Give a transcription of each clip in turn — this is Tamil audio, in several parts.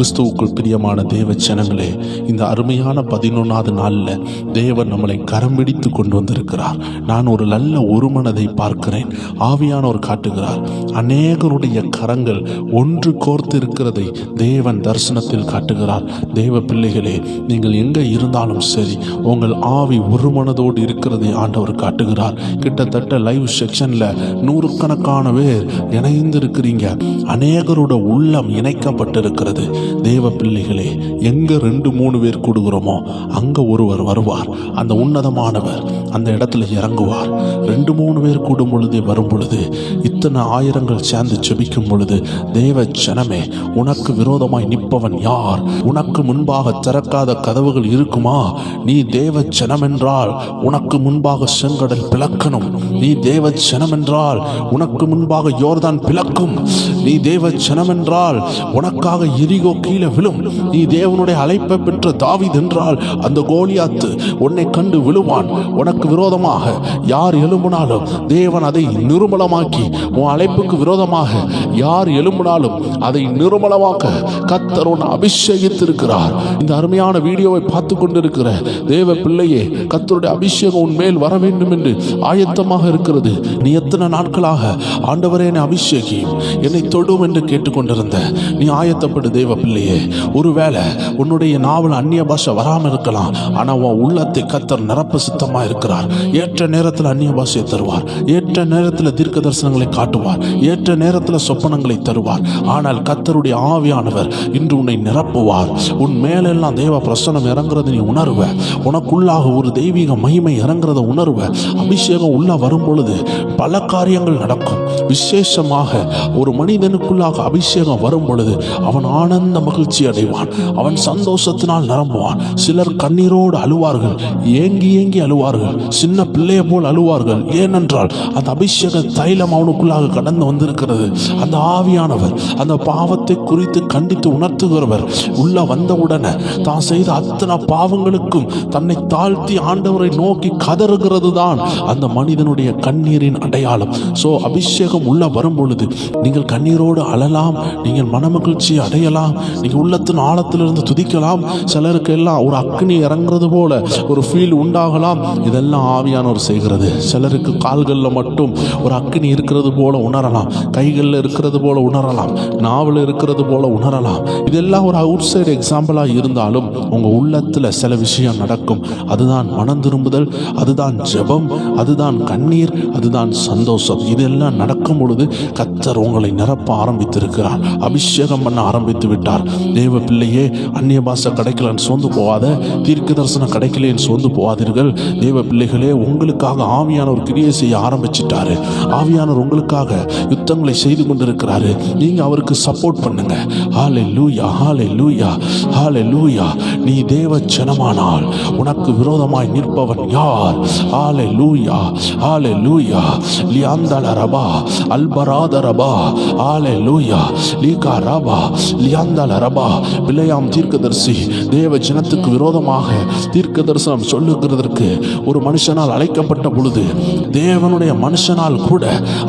கிறிஸ்துவுக்குள் பிரியமான தேவ ஜனங்களே, இந்த அருமையான 11வது நாளில் தேவன் நம்மளை கரம் பிடித்து கொண்டு வந்திருக்கிறார். நான் ஒரு நல்ல ஒரு மனதை பார்க்கிறேன். ஆவியானவர் காட்டுகிறார். அநேகருடைய கரங்கள் ஒன்று கோர்த்து இருக்கிறதை தேவன் தரிசனத்தில் காட்டுகிறார். தேவ பிள்ளைகளே, நீங்கள் எங்கே இருந்தாலும் சரி, உங்கள் ஆவி ஒரு மனதோடு இருக்கிறதை ஆண்டவர் காட்டுகிறார். கிட்டத்தட்ட லைவ் செக்ஷன்ல 100கணக்கான பேர் இணைந்து இருக்கிறீங்க. அநேகரோட உள்ளம் இணைக்கப்பட்டிருக்கிறது. தேவ பிள்ளைகளே, எங்க 2-3 பேர் கூடுகிறோமோ அங்க ஒருவர் வருவார். அந்த உன்னதமானவர் அந்த இடத்துல இறங்குவார். 2-3 பேர் கூடும் பொழுதே வரும் பொழுது, இத்தனை ஆயிரங்கள் சேர்ந்து செபிக்கும் பொழுது, தேவ ஜனமே, உனக்கு விரோதமாய் நிற்பவன் யார்? உனக்கு முன்பாக திறக்காத கதவுகள் இருக்குமா? நீ தேவ ஜனம் என்றால் உனக்கு முன்பாக செங்கடல் பிளக்கணும். நீ தேவ ஜனம் என்றால் உனக்கு முன்பாக யோர்தான் பிளக்கும். நீ தேவ ஜனம் என்றால் உனக்காக எரிகோ கீழே விழும். நீ தேவனுடைய அழைப்பை பெற்ற தாவீது என்றால் அந்த கோலியாத்து உன்னை கண்டு விழுவான். உனக்கு விரோதமாக யார் எழும்பினாலும் தேவன் அதை நிர்மலமாக்கி, உன் அழைப்புக்கு விரோதமாக யார் எழும்பினாலும் அதை நிர்மலமாக்க கர்த்தர் உன்னை அபிஷேகித்திருக்கிறார். இந்த அருமையான வீடியோவை பார்த்து கொண்டிருக்கிற தேவ பிள்ளையே, கர்த்தருடைய அபிஷேகம் உன் மேல் வர வேண்டும் என்று ஆயத்தமாக இருக்கிறது. நீ எத்தனை நாட்களாக ஆண்டவரே என்னை அபிஷேகியும், என்னை தொடும் என்று கேட்டுக்கொண்டிருந்த நீ ஆயத்தப்படு தேவ பிள்ளையே. ஒருவேளை உன்னுடைய நாவல் அந்நிய பாஷை வராமல் இருக்கலாம். ஆனால் உன் உள்ளத்தை கர்த்தர் நிரப்ப சித்தமா இருக்கிறார். ஏற்ற நேரத்தில் அந்நிய பாஷையை தருவார். ஏற்ற நேரத்தில் தீர்க்க தரிசனங்களை காட்டுவார். ஏற்ற நேரத்தில் சொப்பனங்களை தருவார். ஆனால் கர்த்தருடைய ஆவியானவர் இன்று உன்னை நிரப்புவார். உன் மேலெல்லாம் தேவ பிரசனம் இறங்குறது நீ உணர்வ. உனக்குள்ளாக ஒரு தெய்வீக மகிமை இறங்குறத உணர்வ. அபிஷேகம் உள்ள வரும் பொழுது பல காரியங்கள் நடக்கும். விசேஷமாக ஒரு மனிதனுக்குள்ளாக அபிஷேகம் வரும் பொழுது அவன் ஆனந்த மகிழ்ச்சி அடைவான். அவன் சந்தோஷத்தினால் நிரம்புவான். சிலர் கண்ணீரோடு அழுவார்கள், ஏங்கி ஏங்கி அழுவார்கள், சின்ன பிள்ளையை போல் அழுவார்கள். ஏனென்றால் அந்த அபிஷேக தைலம் அவனுக்குள்ளாக கடந்து வந்திருக்கிறது. அந்த ஆவியானவர் அந்த பாவத்தை குறித்து கண்டித்து உணர்த்துகிறவர் உள்ள வந்தவுடனே தான் செய்த அத்தனை பாவங்களுக்கும் தன்னை தாழ்த்தி ஆண்டவரை நோக்கி கதறுகிறது தான் அந்த மனிதனுடைய கண்ணீரின் அடையாளம். சோ அபிஷேகம் உள்ள வரும் பொழுது நீங்கள் கண்ணீரோடு அழலாம், நீங்கள் மனமகிழ்ச்சி அடையலாம், நீங்கள் உள்ளத்தின் ஆழத்திலிருந்து துதிக்கலாம். சிலருக்கு எல்லாம் ஒரு அக்னி இறங்குறது போல ஒரு ஃபீல் உண்டாகலாம். இதெல்லாம் ஆவியானவர் செய்கிறது. சிலருக்கு கால்களில் மட்டும் ஒரு அக்னி இருக்கிறது போல உணரலாம், கைகளில் இருக்கிறது போல உணரலாம், நாவல் இருக்கிறது போல உணரலாம். இதெல்லாம் ஒரு அவுட் சைடு எக்ஸாம்பிளாக இருந்தாலும் உங்கள் உள்ளத்தில் சில விஷயம் நடக்கும். அதுதான் மனம் திரும்புதல், அதுதான் ஜெபம், அதுதான் கண்ணீர், அதுதான் சந்தோஷம். இதெல்லாம் நடக்கும் பொழுது கர்த்தர் உங்களை நிரப்ப ஆரம்பித்திருக்கிறார். அபிஷேகம் பண்ண ஆரம்பித்து விட்டார். தேவ பிள்ளையே, அந்நிய பாஷை கிடைக்கலன்னு சோர்ந்து போகாத, தீர்க்க தரிசனம் கிடைக்கலன்னு சோர்ந்து போகாதீர்கள். தேவ பிள்ளைகளே, உங்களுக்காக ஆவியானவர் கிரியை செய்ய ஆரம்பிச்சிட்டாரு. ஆவியானவர் உங்களுக்காக யுத்தங்களை செய்து கொண்டிருக்கிறாரு. நீங்க அவருக்கு சப்போர்ட் பண்ணுங்க. ஹல்லேலூயா, ஹல்லேலூயா, ஹல்லேலூயா. நீ தேவ ஜனமானால் உனக்கு விரோதமாய் நிற்பவன் யார்? ஹல்லேலூயா, ஹல்லேலூயா. லியாந்தல ரபா அல்பராத ரபா, ஹல்லேலூயா. லீகா ரபா லியாந்தல ரபா. பிள்ளையாம் தீர்க்கதரிசி தேவ ஜனத்துக்கு விரோதமாக தீர்க்க தரிசனம் சொல்லுகிறதற்கு ஒரு மனுஷனால் அழைக்கப்பட்ட பொழுது தேவனுடைய மனுஷனால் கூட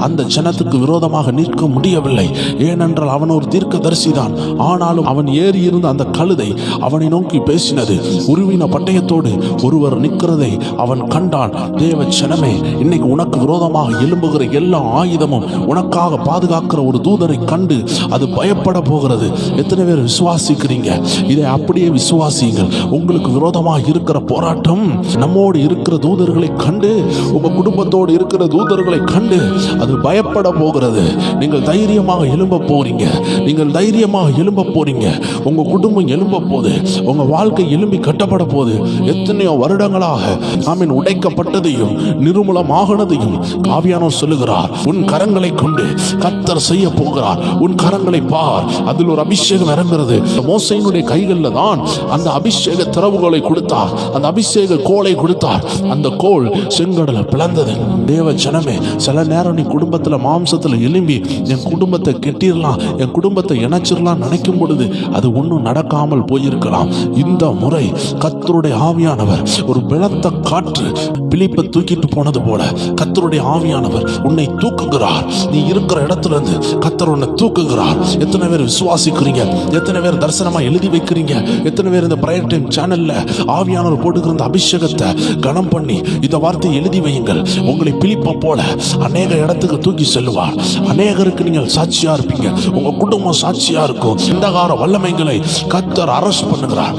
அந்த ஜனத்துக்கு விரோதமாக நிற்க முடியவில்லை. ஏனென்றால் அவன் ஒரு தீர்க்கதரிசி தான். ஆனாலும் அவன் ஏறி இருந்த அந்த கழுதை அவனை நோக்கி பேசினது. உருவின பட்டயத்தோடு ஒருவர் நிற்கிறதை அவன் கண்டான். தேவ ஜனமே, இன்னைக்கு உனக்கு விரோதமாக எழும்புகிற எல்லா ஆயுதமும் உனக்காக பாதுகாக்கிற ஒரு தூதரை கண்டு அது பயப்பட போகிறது. எத்தனை பேர் விசுவாசிக்கிறீங்க? இதை அப்படியே விசுவாசியுங்கள். உங்களுக்கு விரோதமாக இருக்கிற போராட்டம் நம்மோடு இருக்கிற தூதர்களை கண்டு, உங்க குடும்பத்தோடு இருக்கிற தூதர்களை கண்டு அது பயப்பட போகிறது. நீங்கள் தைரியமாக எழும்ப போறீங்க. நீங்கள் தைரியமாக எழும்ப போறீங்க. உங்க குடும்பம் எழும்ப போகுது. உங்க வாழ்க்கை எழும்பி கட்டப்பட போகுது. எத்தனையோ வருடங்களாக ஆமீன் உடைக்கப்பட்டதையும் நிர்மூலமாகனதையும் ஆவியானவர் சொல்லுகிறார். உன் கரங்களை கொண்டு கர்த்தர் செய்ய போகிறார். உன் கரங்களை பார், அதில் ஒரு அபிஷேகம் இறங்குறது. மோசேயினுடைய கைகளில் தான் அந்த அபிஷேக திறவுகளை கொடுத்தார். அந்த அபிஷேக கோலை கொடுத்தார். அந்த கோல் செங்கடலை பிளந்தது. தேவ ஜனமே, சில நேரம் நீ குடும்பத்துல மாம்சத்துல எழும்பி என் குடும்பத்தை கெட்டிடலாம், என் குடும்பத்தை இணைச்சிடலாம் நினைக்கும் பொழுது அது ஒன்றும் நடக்காமல் போயிருக்கலாம். இந்த முறை கர்த்தருடைய ஆவியானவர் ஒரு பலத்த காற்று பிலிப்பை தூக்கிட்டு போனது போல கர்த்தருடைய ஆவியானவர் உன்னை தூக்குகிறார். நீ இருக்கிற இடத்துல இருந்து கர்த்தர் உன்னை தூக்குகிறார். எத்தனை பேர் விசுவாசிக்கிறீங்க? எத்தனை பேர் தரிசனமா எழுதி வைக்கிறீங்க? எத்தனை பேர் இந்த பிரயர் டைம் சேனல்ல ஆவியானவர் போட்டுக்கிற இந்த அபிஷேகத்தை கனம் பண்ணி இந்த வார்த்தையை எழுதி வையுங்கள். உங்களை பிலிப்பை போல அநேக இடத்துக்கு தூக்கி செல்லுவார். அநேகருக்கு நீங்கள் சாட்சியா இருப்பீங்க. உங்க குடும்பம் சாட்சியா இருக்கும். இந்தகார வல்லமைகளை கர்த்தர் அரஸ்ட் பண்ணுகிறார்.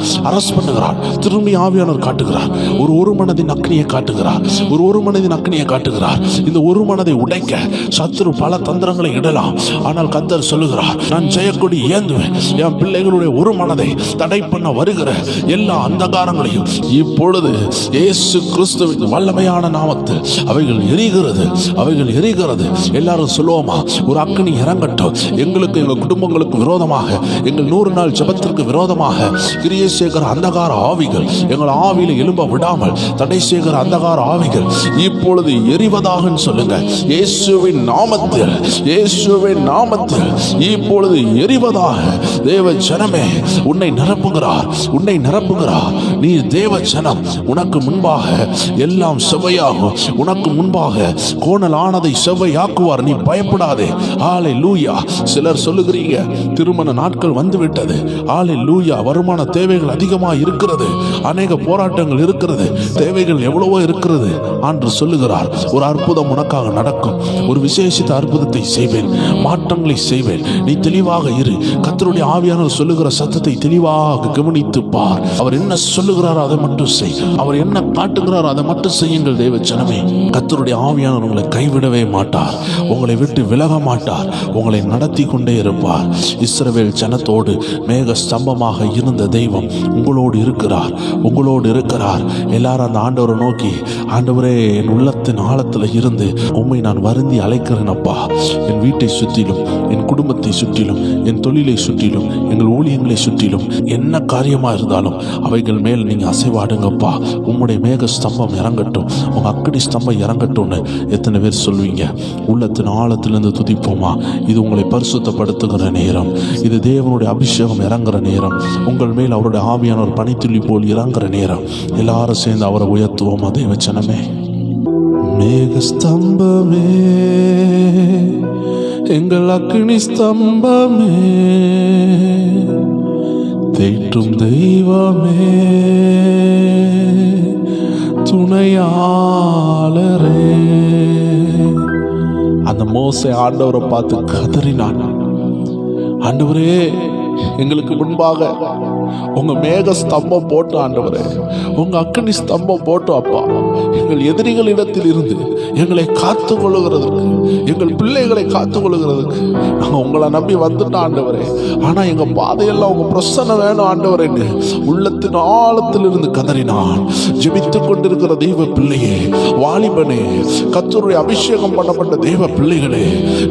திரும்பி ஆவியானவர் காட்டுகிறார். ஒரு மனதின் அக்னியை காட்டுகிறார். ஒரு மனதின் அக்னியை காட்டுகிறார். இந்த ஒரு மனதை உடைக்க சத்துரு பல தந்திரங்களை இடலாம். ஆனால் கர்த்தர் சொல்லுகிறார், நான் ஜெயக்கொடி ஏந்துவேன். என் பிள்ளைகளுடைய ஒரு மனதை தடை பண்ண வருகிற எல்லா அந்தகாரங்களையும் இப்பொழுது இயேசு கிறிஸ்துவின் வல்லமையான நாமத்தில் அவைகள் எரிகிறது. எல்லாரும் சொல்லுவோமா? ஒரு அக்னி இறங்கட்டும். எங்களுக்கு, எங்கள் குடும்பங்களுக்கு விரோதமாக, எங்கள் 100 நாள் ஜெபத்திற்கு விரோதமாக கிரியை செய்கிற அந்தகார ஆவிகள், எங்கள் ஆவியில எழும்ப விடாமல் தடை செய்கிற அந்தகார ஆவிகள் இப்பொழுது எரிவதாக சொல்லுங்க. இயேசுவின் நாமத்தில் இப்பொழுது எரிவதாக. தேவ ஜனமே, உன்னை நிரப்புகிறார். நீ தேவ ஜனம். உனக்கு முன்பாக எல்லாம் செவ்வையாகும். உனக்கு முன்பாக கோணல் ஆனதை செவ்வையாக்குவார். நீ பயப்படாதே. ஹல்லேலூயா. சிலர் சொல்லுகிறீங்க, திருமண நாட்கள் வந்துவிட்டது. ஹல்லேலூயா. வருமான தேவைகள் அதிகமாக இருக்கிறது. அநேக போராட்டங்கள் இருக்கிறது. தேவைகள் எவ்வளவோ இருக்கிறது. ஆண்டு சொல்லுகிறார், ஒரு அற்புதம் உனக்காக நடக்கும். ஒரு விசேஷித்த அற்புதத்தை செய்வேன், மாற்றங்களை செய்வேன். நீ தெளிவாக இரு. கர்த்தருடைய ஆவியானவர் சொல்லுகிற சத்தத்தை தெளிவாக கவனித்து பார். அவர் என்ன சொல்லுகிறாரோ அதை மட்டும் செய். அவர் என்ன காட்டுகிறாரோ அதை மட்டும் செய்யுங்கள். தேவ ஜனமே, கர்த்தருடைய ஆவியானவர் உங்களை கைவிடவே மாட்டார். உங்களை விட்டு விலக மாட்டார். உங்களை நடத்தி கொண்டே இருப்பார். இஸ்ரவேல் ஜனத்தோடு மேக ஸ்தம்பமாக இருந்த தெய்வம் உங்களோடு இருக்கிறார். எல்லாரும் அந்த ஆண்டவரை நோக்கி, ஆண்டவரே, என் உள்ளத்தின் ஆழத்தில் இருந்து உம்மை நான் வருந்தி அழைக்கிறேன் அப்பா. என் வீட்டை சுற்றிலும், என் குடும்பத்தை சுற்றிலும், என் தொழிலை சுற்றிலும், எங்கள் ஊழியங்களை சுற்றிலும் என்ன காரியமா இருந்தாலும் அவைகள் மேல் நீங்க அசைவாடுங்கப்பா. உம்முடைய மேக ஸ்தம்பம் இறங்கட்டும், உங்க அக்கடி ஸ்தம்பம் இறங்கட்டும்னு எத்தனை பேர் சொல்வீங்க? உள்ளத்தின் ஆழத்திலிருந்து துதிப்போமா? இது உங்களை பரிசுத்தப்படுத்துகிற நேரம். இது தேவனுடைய அபிஷேகம் இறங்குற நேரம். உங்கள் மேல் அவருடைய ஆவியானவர் பனித்துளி போல் இறங்குற நேரம். எல்லாரும் சேர்ந்து அவரை உயர்த்துவோமா? தேவ ஜனமே, மேக ஸ்தம்பமே, எங்கள் அக்னி ஸ்தம்பமே, தேற்றும் தெய்வமே, துணையாளரே. அந்த மோசே ஆண்டவரை பார்த்து கதறினான். ஆண்டவரே, எங்களுக்கு முன்பாக உங்க மேக ஸ்தம்பம் போட்டு, ஆண்டவரே உங்க அக்னி ஸ்தம்பம் போட்டு அப்பா, எங்கள் எதிரிகளிடத்தில் இருந்து எங்களை காத்து கொள்ளுகிறதுக்கு, எங்கள் பிள்ளைகளை காத்து கொள்ளுகிறதுக்கு நாங்கள் உங்களை நம்பி வந்துட்டோம் ஆண்டவரே. ஆனா எங்க பாதையெல்லாம் உங்க பிரசன்னம் வேணும் ஆண்டவரே. உள்ளத்தின் ஆழத்தில் இருந்து கதறினான். ஜெபித்துக் கொண்டிருக்கிற தெய்வ பிள்ளையே, வாலிபனே, கர்த்தருடைய அபிஷேகம் பண்ணப்பட்ட தெய்வ பிள்ளைகளே,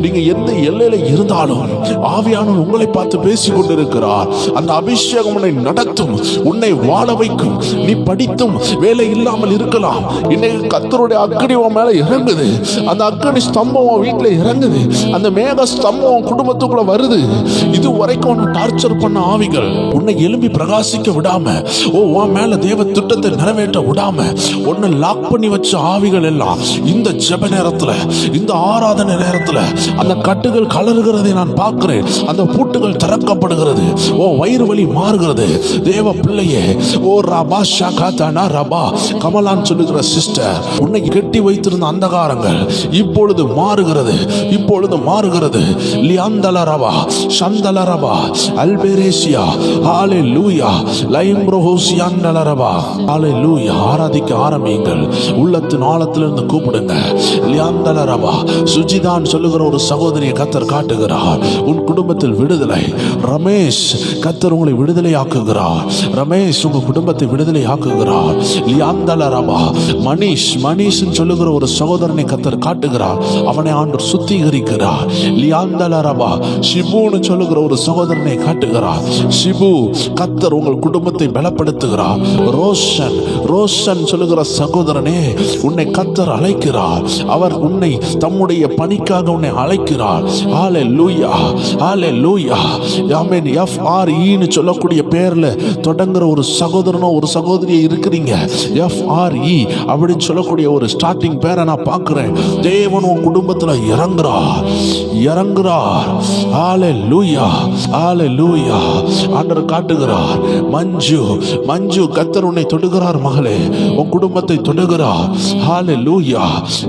நீங்க எந்த எல்லையில இருந்தாலும் ஆவியானவர் உங்களை பார்த்து பேசிக் கொண்டிருக்கிறார். அந்த அபிஷேகம் உன்னை நடத்தும், உன்னை வாழ வைக்கும். நீ படித்தும் வேலை இல்லாமல் இருக்கலாம். இன்னைக்கு கர்த்தருடைய அக்னி உன் மேல இறங்குது. அந்த அக்னி ஸ்தம்பம் உன் வீட்டுல இறங்குது. அந்த மேக ஸ்தம்பம் உன் குடும்பத்துக்குள்ள வருது. இது வரைக்கும் உன்னை டார்ச்சர் பண்ண ஆவிகள் உன்னை எழும்பி பிரகாசிக்க விடாம, உன் மேல தேவ திட்டத்தை நிறைவேற்ற விடாம உன்னை லாக் பண்ணி வச்ச ஆவிகள் எல்லாம் இந்த ஜெப நேரத்துல, இந்த ஆராதனை நேரத்துல அந்த கட்டுகள் கலருகிறதை நான் பார்க்கிறேன். அந்த பூட்டுகள் திறக்கப்படுகிறது. வயிறு வலி மாறுகிறது. தேவ பிள்ளையே, ரபா ஷாகாதானா ரபா கமலான் சொல்லுகிற சிஸ்டர், உன்னை கெட்டி வைத்திருந்த அந்தகாரங்கள் இப்பொழுது மாறுகிறது. லியாந்தல ரபா சந்தல ரபா அல்பெரேசியா. ஹல்லேலூயா. லைம்ரோஹோசியாந்தல ரபா. ஹல்லேலூயா. ஆராதிக்க ஆரம்பியுங்கள். உள்ளத்தின் ஆழத்திலிருந்து கூப்பிடுங்க. லியாந்தல ரபா. சுஜிதான் சொல்லுகிற ஒரு சகோதரியை கர்த்தர் காட்டுகிறார். உன் குடும்பத்தில் விடுதலை. ரமேஷ் ரமேஷ், கர்த்தர் உங்களை விடுதலையாக்குகிறார். ரமேஷ், உங்க குடும்பத்தை விடுதலையாக்குகிறார். லியாந்தலரபா, மணிஷ் சொல்லுகிற ஒரு சகோதரனை கர்த்தர் காட்டுகிறார். அவனை ஆண்டவர் சுத்திகரிக்கிறார். லியாந்தலரபா, ஷிபுன்னு சொல்லுகிற ஒரு சகோதரனை காட்டுகிறார். ஷிபு, கர்த்தர் உங்கள் குடும்பத்தை பலப்படுத்துகிறார். ரோஷன் சொல்லுகிற சகோதரனே, உன்னை கர்த்தர் அழைக்கிறார். அவர் உன்னை தம்முடைய பணிக்காக உன்னை அழைக்கிறார். ஹல்லேலூயா, ஹல்லேலூயா. ஆமென். FRE சொல்லக்கூடிய பேர்ல தொடங்குற ஒரு சகோதரனோ ஒரு சகோதரியை இருக்கிறீங்க. FRE அப்படின்னு சொல்லக்கூடிய ஒரு ஸ்டார்டிங் பேரை நான் பார்க்கிறேன். தேவன் உன் குடும்பத்துல இறங்குறார். ஹல்லேலூயா, ஹல்லேலூயா. ஆண்டவர் காட்டுகிறார். மஞ்சு, கர்த்தர் உன்னை தொடுகிறார். மகளே, உன் குடும்பத்தை தொடுகிறார். ஹல்லேலூயா.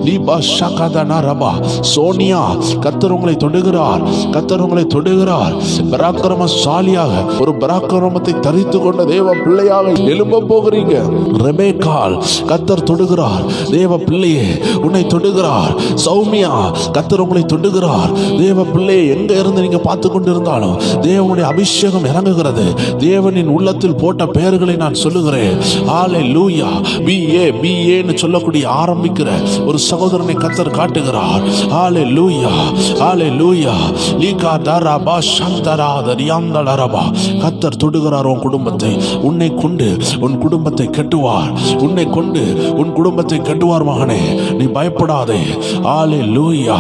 லீபா ஷகதனா ரபா, சோனியா, கர்த்தர் உங்களை தொடுகிறார். பராக்கிரமசாலியாக ஒரு பராக்கிரமத்தை தரித்து கொண்ட தேவ பிள்ளையாக எழும்ப போகிறீங்க. ரெபேக்கால், கர்த்தர் தொடுகிறார். தேவ பிள்ளையே, உன்னை தொடுகிறார். சௌமியா, கர்த்தர் உங்களை தொடுகிறார். தேவ பிள்ளையை எங்க இருந்து நீங்க பார்த்து கொண்டிருந்தாலும் தேவனுடைய அபிஷேகம் இறங்குகிறது. தேவனின் உள்ளத்தில் போட்ட பெயர்களை நான் சொல்லுகிறேன். ஹல்லேலூயா. BA சொல்லக்கூடிய ஆரம்பிக்கிற ஒரு சகோதரனை கர்த்தர் காட்டுகிறார். ஹல்லேலூயா, ஹல்லேலூயா. லீகா தரபா சந்தரா தரியாந்தலரபா, கர்த்தர் தொடுகிறார் உன் குடும்பத்தை. உன்னை கொண்டு உன் குடும்பத்தை கட்டுவார். மகனே, நீ பயப்படாதே. ஹல்லேலூயா.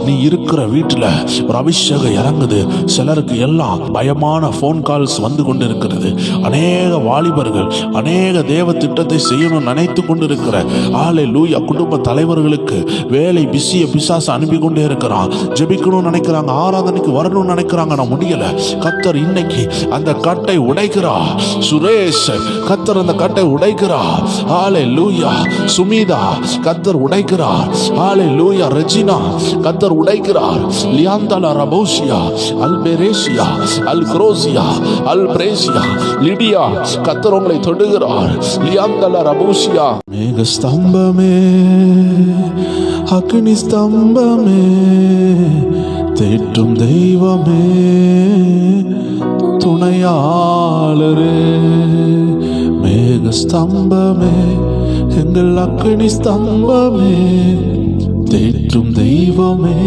நீ இருக்கிற வீட்டில் ஒரு அபிஷேகம் இறங்குது. சிலருக்கு எல்லாம் பயமான ஃபோன் கால்ஸ் வந்து கொண்டிருக்கிறது. அநேக வாலிபர்கள் அநேக தேவ திட்டத்தை செய்யணும் நினைத்து கொண்டிருக்கிற ஹல்லேலூயா குடும்ப தலைவர்களுக்கு வேலை பிஸிய பிசாசு அனுப்பி கொண்டே இருக்கிறான். ஜெபிக்கணும்னு நினைக்கிறாங்க, ஆராதனைக்கு வரணும்னு நினைக்கிறாங்க, நான் முடியல. கர்த்தர் இன்னைக்கு அந்த கட்டை உடைக்கிறார். சுரேஷ், கர்த்தர் அந்த கட்டை உடைக்கிறார். ஹல்லேலூயா. சுமிதா, கர்த்தர் உடைக்கிறார். ஹல்லேலூயா. ரெஜினா, கர்த்தர் உடைக்கிறார். லியாந்தலா ரபோசியா, அல்பெரேசியா, அல்க்ரோசியா, அல்பிரேசியா, லிடியா, கர்த்தர் உங்களை தொடுகிறார். லியாந்தலா ரபோசியா. மேக ஸ்தம்பமே, அக்னி ஸ்தம்பமே, தேற்றும் தெய்வமே, துணையாளரே. மேக ஸ்தம்பமே, எங்கள் அக்னி ஸ்தம்பமே, தேற்றும் தெய்வமே,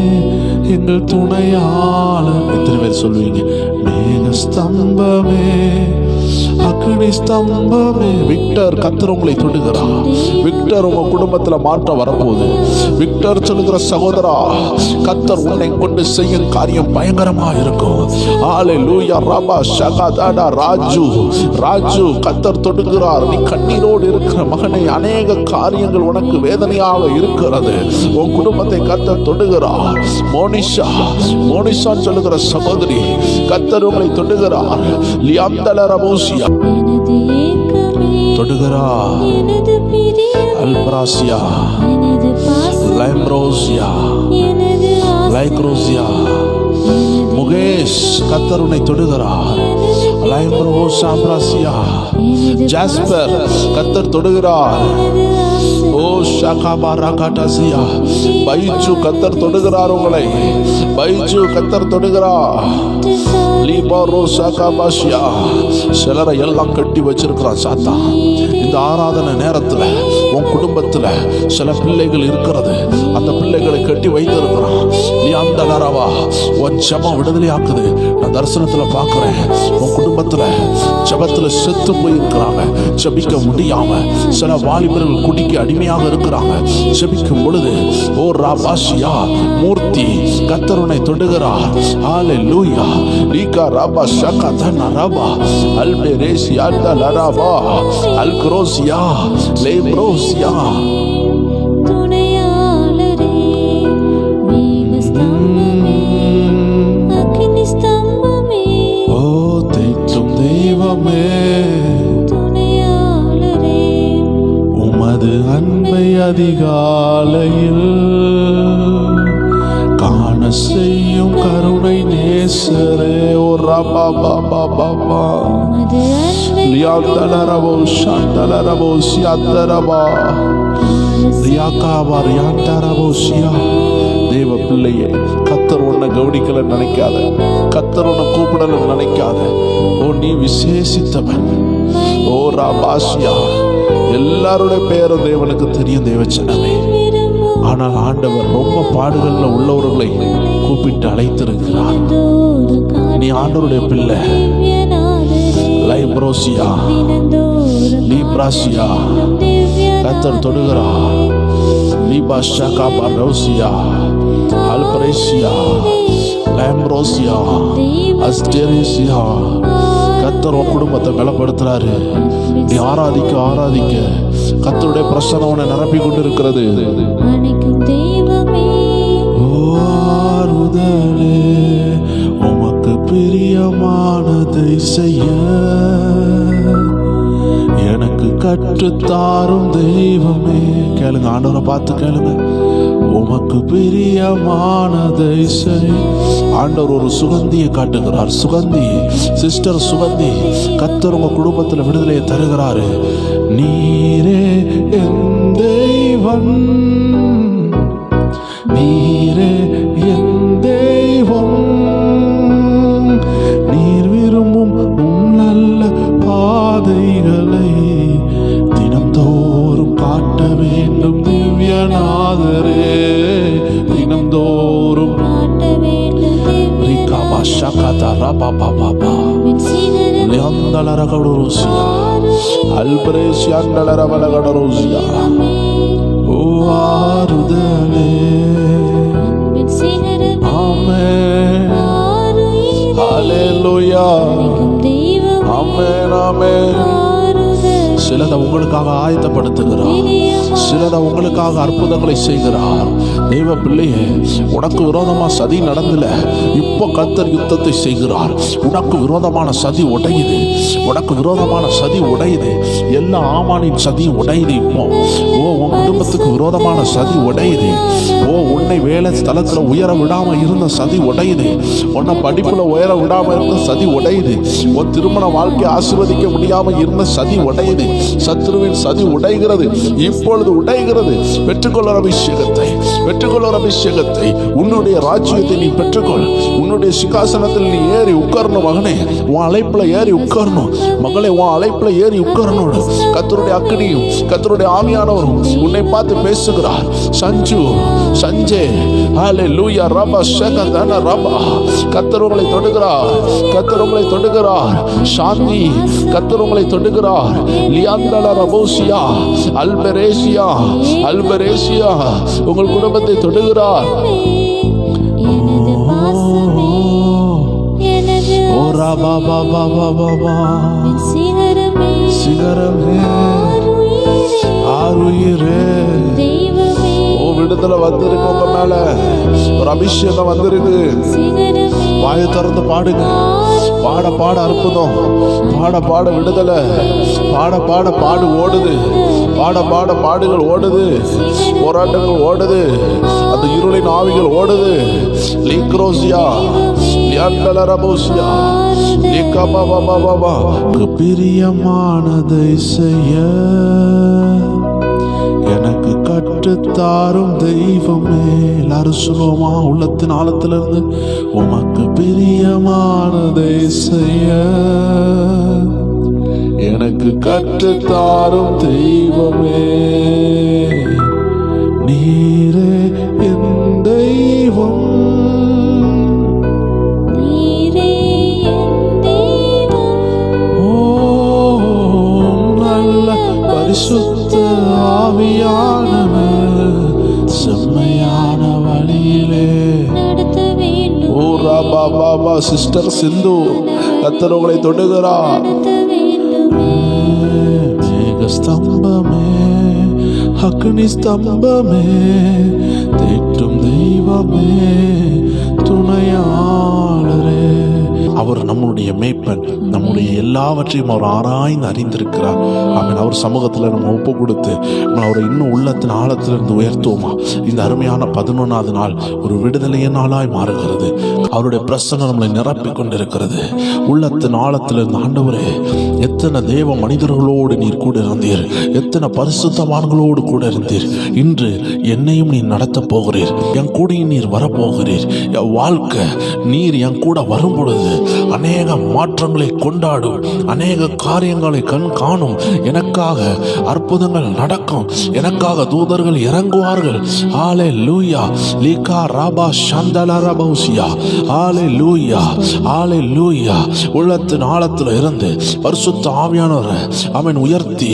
எங்கள் துணையாளர். எத்தனை பேர் சொல்வீங்க? மேக ஸ்தம்பமே, அக்னி ஸ்தம்பமே. விக்டர், கர்த்தர் உங்களை தொடுகிறார். விக்டர், உங்க குடும்பத்துல மாற்றம் வரப்போகுது. விக்டர் சொல்லுகிற சகோதரா, கர்த்தர் உன்னை கொண்டு செய்யும் காரியம் பயங்கரமா இருக்கும். ஹல்லேலூயா. ரபா ஷகதடா ராஜு, கர்த்தர் தொடுகிறார். நீ கண்ணீரோடு இருக்கிற மகனை, அநேக காரியங்கள் உனக்கு வேதனையாக இருக்கிறது. உன் குடும்பத்தை கர்த்தர் தொடுகிறார். மோனிஷா சொல்லுகிற சகோதரி, கர்த்தர் உங்களை தொடுகிறார். லியாந்தல ரபோசியா தொடுகிறார். அல்பிராசியா, லைக்ரோசியா, முகேஷ், கர்த்தர் உன்னை தொடுகிறார். ஜாஸ்பர், கர்த்தர் தொடுகிறார். ஓ ஷகாபாராகாட்டாசியா, பைஜு, கர்த்தர் தொடுகிறார் உங்களை. பைஜு, கர்த்தர் தொடுகிறார். சிலரை எல்லாம் கட்டி வச்சிருக்கிறான் சாத்தான். இந்த ஆராதனை நேரத்தில் உன் குடும்பத்தில் சில பிள்ளைகள் இருக்கிறது. அந்த பிள்ளைகளை கட்டி வைத்திருக்கிறான். நீ அந்த நேரவா உன் ஜெபம் விடுதலையாக்குது. நான் தரிசனத்தில் பார்க்கிறேன். உன் குடும்பத்தில் ஜெபத்தில் செத்து போயிருக்கிறாங்க. ஜெபிக்க முடியாம சில வாலிபர்கள் குடிக்கு அடிமையாக இருக்கிறாங்க. ஜெபிக்கும் பொழுது ஓ ராபாஷியா மூர்த்தி, கர்த்தர் உன்னை தொடுகிறார். ஹல்லேலூயா. லீகா ராபா ஷகதனா ரபா, அல்பெரேசியா லரபா, அல்க்ரோசியா, லேப்ரோசியா. துணையாளரே, அக்னி ஸ்தம்பமே, ஓ தேற்றும் தெய்வமே, துணையாளரே, உமது அன்பை அதிகாலையில் காண செய்யும் கருணை நேசரே. ஓ ரபா பாபா பாபா, லியாந்தலரபோ ஷாந்தலரபோ சியாந்தரபா, லியாகாபா ரியாந்தரபோ சியா. தேவ பிள்ளையே, கர்த்தர் உன்னை கவனிக்கல நினைக்காத, கர்த்தர் உன்னை கூப்பிடல நினைக்காத. ஓ நீ விசேஷித்தவன். ஓ ராபாஷியா, எல்லாருடைய பெயரும் தேவனுக்கு தெரியும் தேவச்சனமே. ஆனால் ஆண்டவர் ரொம்ப பாடுகள்ல உள்ளவர்களை கூப்பிட்டு அழைத்திருக்கிறார். நீ ஆண்டவருடைய பிள்ளை. லைப்ரோசியா, லீப்ராசியா, கர்த்தர் தொடுகிறார். லீபாஷா காபாரோசியா, அல்பரேசியா, லைம்ரோசியா, அஸ்டெரேசியா. கர்த்தர் உன் குடும்பத்தை பலப்படுத்துறாரு. நீ ஆராதிக்க ஆராதிக்க கர்த்தருடைய பிரசன்னம் உன்னை நிரப்பி கொண்டு இருக்கிறது. ஆறுதலே உமக்கு பிரியமானதை செய்ய எனக்கு கற்றுத்தாரும் தெய்வமே. கேளுங்க, ஆண்டவரை பார்த்து கேளுங்க. உமக்கு பிரியமானதை செய். ஆண்டவர் ஒரு சுகந்தியை காட்டுகிறார். சுகந்தி, சிஸ்டர் சுகந்தி, கர்த்தர் உங்க குடும்பத்தில் விடுதலையை தருகிறாரு. நீரே என் தெய்வம், நீரே என் தெய்வம், நீர் விரும்பும் நல்ல பாதைகளை தினம்தோறும் காட்ட வேண்டும் திவ்யநாதரே. தினம்தோறும் ஆறுதலே. ஆமென், ஹல்லேலூயா, ஆமென், ஆமென். சிலதை உங்களுக்காக ஆயத்தப்படுத்துகிறார், சிலதை உங்களுக்காக அற்புதங்களை செய்கிறார். தெய்வ பிள்ளையே, உனக்கு விரோதமா சதி நடந்தல, இப்போ கர்த்தர் யுத்தத்தை செய்கிறார். உனக்கு விரோதமான சதி உடையுது, உனக்கு விரோதமான சதி உடையுது. எல்லா ஆமானின் சதியும் உடையுது. இப்போ ஓ உன் குடும்பத்துக்கு விரோதமான சதி உடையுது. ஓ உன்னை வேலை ஸ்தலத்துல உயர விடாம இருந்த சதி உடையுது. உன்னை படிப்புல உயர விடாம இருந்த சதி உடையுது. உன் திருமண வாழ்க்கை ஆசீர்வதிக்க முடியாம இருந்த சதி உடையுது. சத்துருவின் சதி உடைகிறது, இப்பொழுது உடைகிறது. பெற்றுக்கொள்ளுற அபிஷேகத்தை, பெற்றுக்கொள்ளுற அபிஷேகத்தை, உன்னுடைய ராஜ்யத்தை நீ பெற்றுக்கொள். உன்னுடைய சிங்காசனத்தில் நீ ஏறி உட்காரணும். மகனே, உன் அழைப்புல ஏறி உட்காரணும். மகளே, உன் அழைப்புல ஏறி உட்காரணும். கர்த்தருடைய அக்கினியும் கர்த்தருடைய ஆவியானவரும் உன்னை பார்த்து பேசுகிறார். சஞ்சு, சஞ்சே, ஹல்லேலூயா, ரபா ஷகதன ரபா. கர்த்தர் உங்களை தொடுகிறார், கர்த்தர் உங்களை தொடுகிறார். சாந்தி, கர்த்தர் உங்களை தொடுகிறார். லியாந்தல ரபோசியா, அல்பரேசியா, அல்பரேசியா, உங்கள் குடும்பத்தை தொடுகிறார். ஓ ரபா பாபா பாபா, சிகரமே, ஆருயிரே. ஓ விடுதலை வந்திருக்கு, உங்க மேல ஒரு அபிஷேகம் வந்திருக்கு. வாயை திறந்து பாடுங்க. பாட பாட அற்புதம், பாட பாட விடுதலை, பாட பாட பாடு ஓடுது, பாட பாட பாடுகள் ஓடுது, போராட்டங்கள் ஓடுது, அந்த இருளின் ஆவிகள் ஓடுது. லீக்ரோசியா, லியாண்டலரபோசியா, லிகபாபாபாபா. பிரியமானதை செய்ய எனக்கு கற்றுத்தாரும் தெய்வமே. எல்லாரும் சொல்லுவோமா உள்ளத்தின் ஆழத்திலிருந்து? உமக்கு பிரியமானதை செய்ய எனக்கு கற்றுத்தாரும் தெய்வமே. நீரே என் தெய்வம், பரிசுத்த ஆவியானவர் செம்மையான வழியிலே நடத்த வேண்டும். ஓ ராபா பாபா. சிஸ்டர் சிந்து, கர்த்தர் உங்களை தொடுகிறார். மேக ஸ்தம்பமே, அக்னி ஸ்தம்பமே, தேற்றும் தெய்வமே, துணையாளரே. அவர் நம்முடைய மேய்ப்பன், நம்முடைய எல்லாவற்றையும் அவர் ஆராய்ந்து அறிந்திருக்கிறார். அவன் அவர் சமூகத்தில் நம்ம ஒப்பு கொடுத்து நம்ம அவரை இன்னும் உள்ளத்தின் ஆழத்திலிருந்து உயர்த்துவோமா? இந்த அருமையான 11வது நாள் ஒரு விடுதலைய நாளாய் மாறுகிறது. அவருடைய பிரசன்னம் நம்மளை நிரப்பி கொண்டிருக்கிறது. உள்ளத்தின் ஆழத்திலிருந்து, ஆண்டவரே எத்தனை தேவ மனிதர்களோடு நீர் கூட இருந்தீர், எத்தனை பரிசுத்தவான்களோடு கூட இருந்தீர். இன்று என்னையும் நீர் நடத்த போகிறீர், என் கூட நீர் வரப்போகிறீர். என் வாழ்க்கை நீர் என் கூட வரும் பொழுது அநேக மாற்றங்களை கொண்டாடும், அநேக காரியங்களை கண் காணும். எனக்காக அற்புதங்கள் நடக்கும், எனக்காக தூதர்கள் இறங்குவார்கள். ஹalleluya லீகா ராபா ஷந்தல ரபௌசியா. ஹalleluya ஹalleluya. உள்ளத்தின் ஆழத்தில் இருந்து பரிசுத்த ஆவியானவரை அவன் உயர்த்தி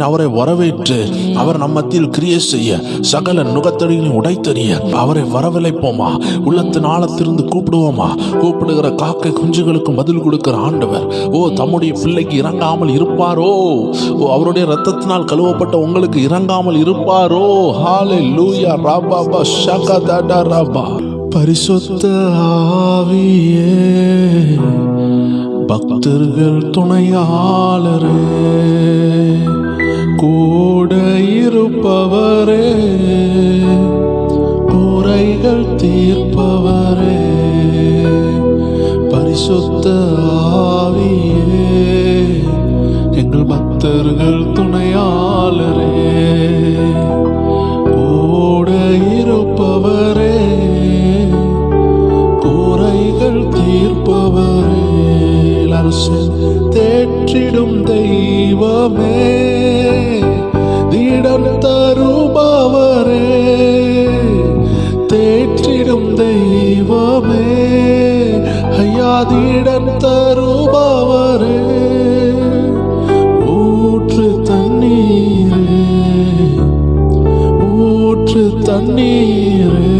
அவரை வரவேற்று அவர் நம்ம மத்தியில் கிரியை செய்ய சகல நுகத்தடிகளையும் உடைத்தறிய அவரை வரவழைப்போமா? உள்ளத்தின் ஆழத்திலிருந்து கூப்பிடுவோமா? கூப்பிடுகிற காக்கை குஞ்சுகளுக்கு பதில் கொடுக்கிற ஆண்டவர் தம்முடைய பிள்ளைக்கு இறங்காமல் இருப்பாரோ? அவருடைய இரத்தத்தினால் கழுவப்பட்ட உங்களுக்கு இறங்காமல் இருப்பாரோ? ஹalleluya ரபா ஷகதட ரபா. பரிசுத்த ஆவியே, பக்தர்கள் துணையாளரே, கூட இருப்பவரே, குறைகள் தீர்ப்பவரே, பரிசுத்த ஆவியே, எங்கள் பக்தர்கள் துணையாளரே, கூட இருப்பவரே, குறைகள் தீர்ப்பவரே, தேற்றிடும் தெய்வமே, திடம் தருபவரே, தேற்றிடும் தெய்வமே, ஐயா திடம் தருபவரே, ஊற்று தண்ணீரே, ஊற்று தண்ணீரே,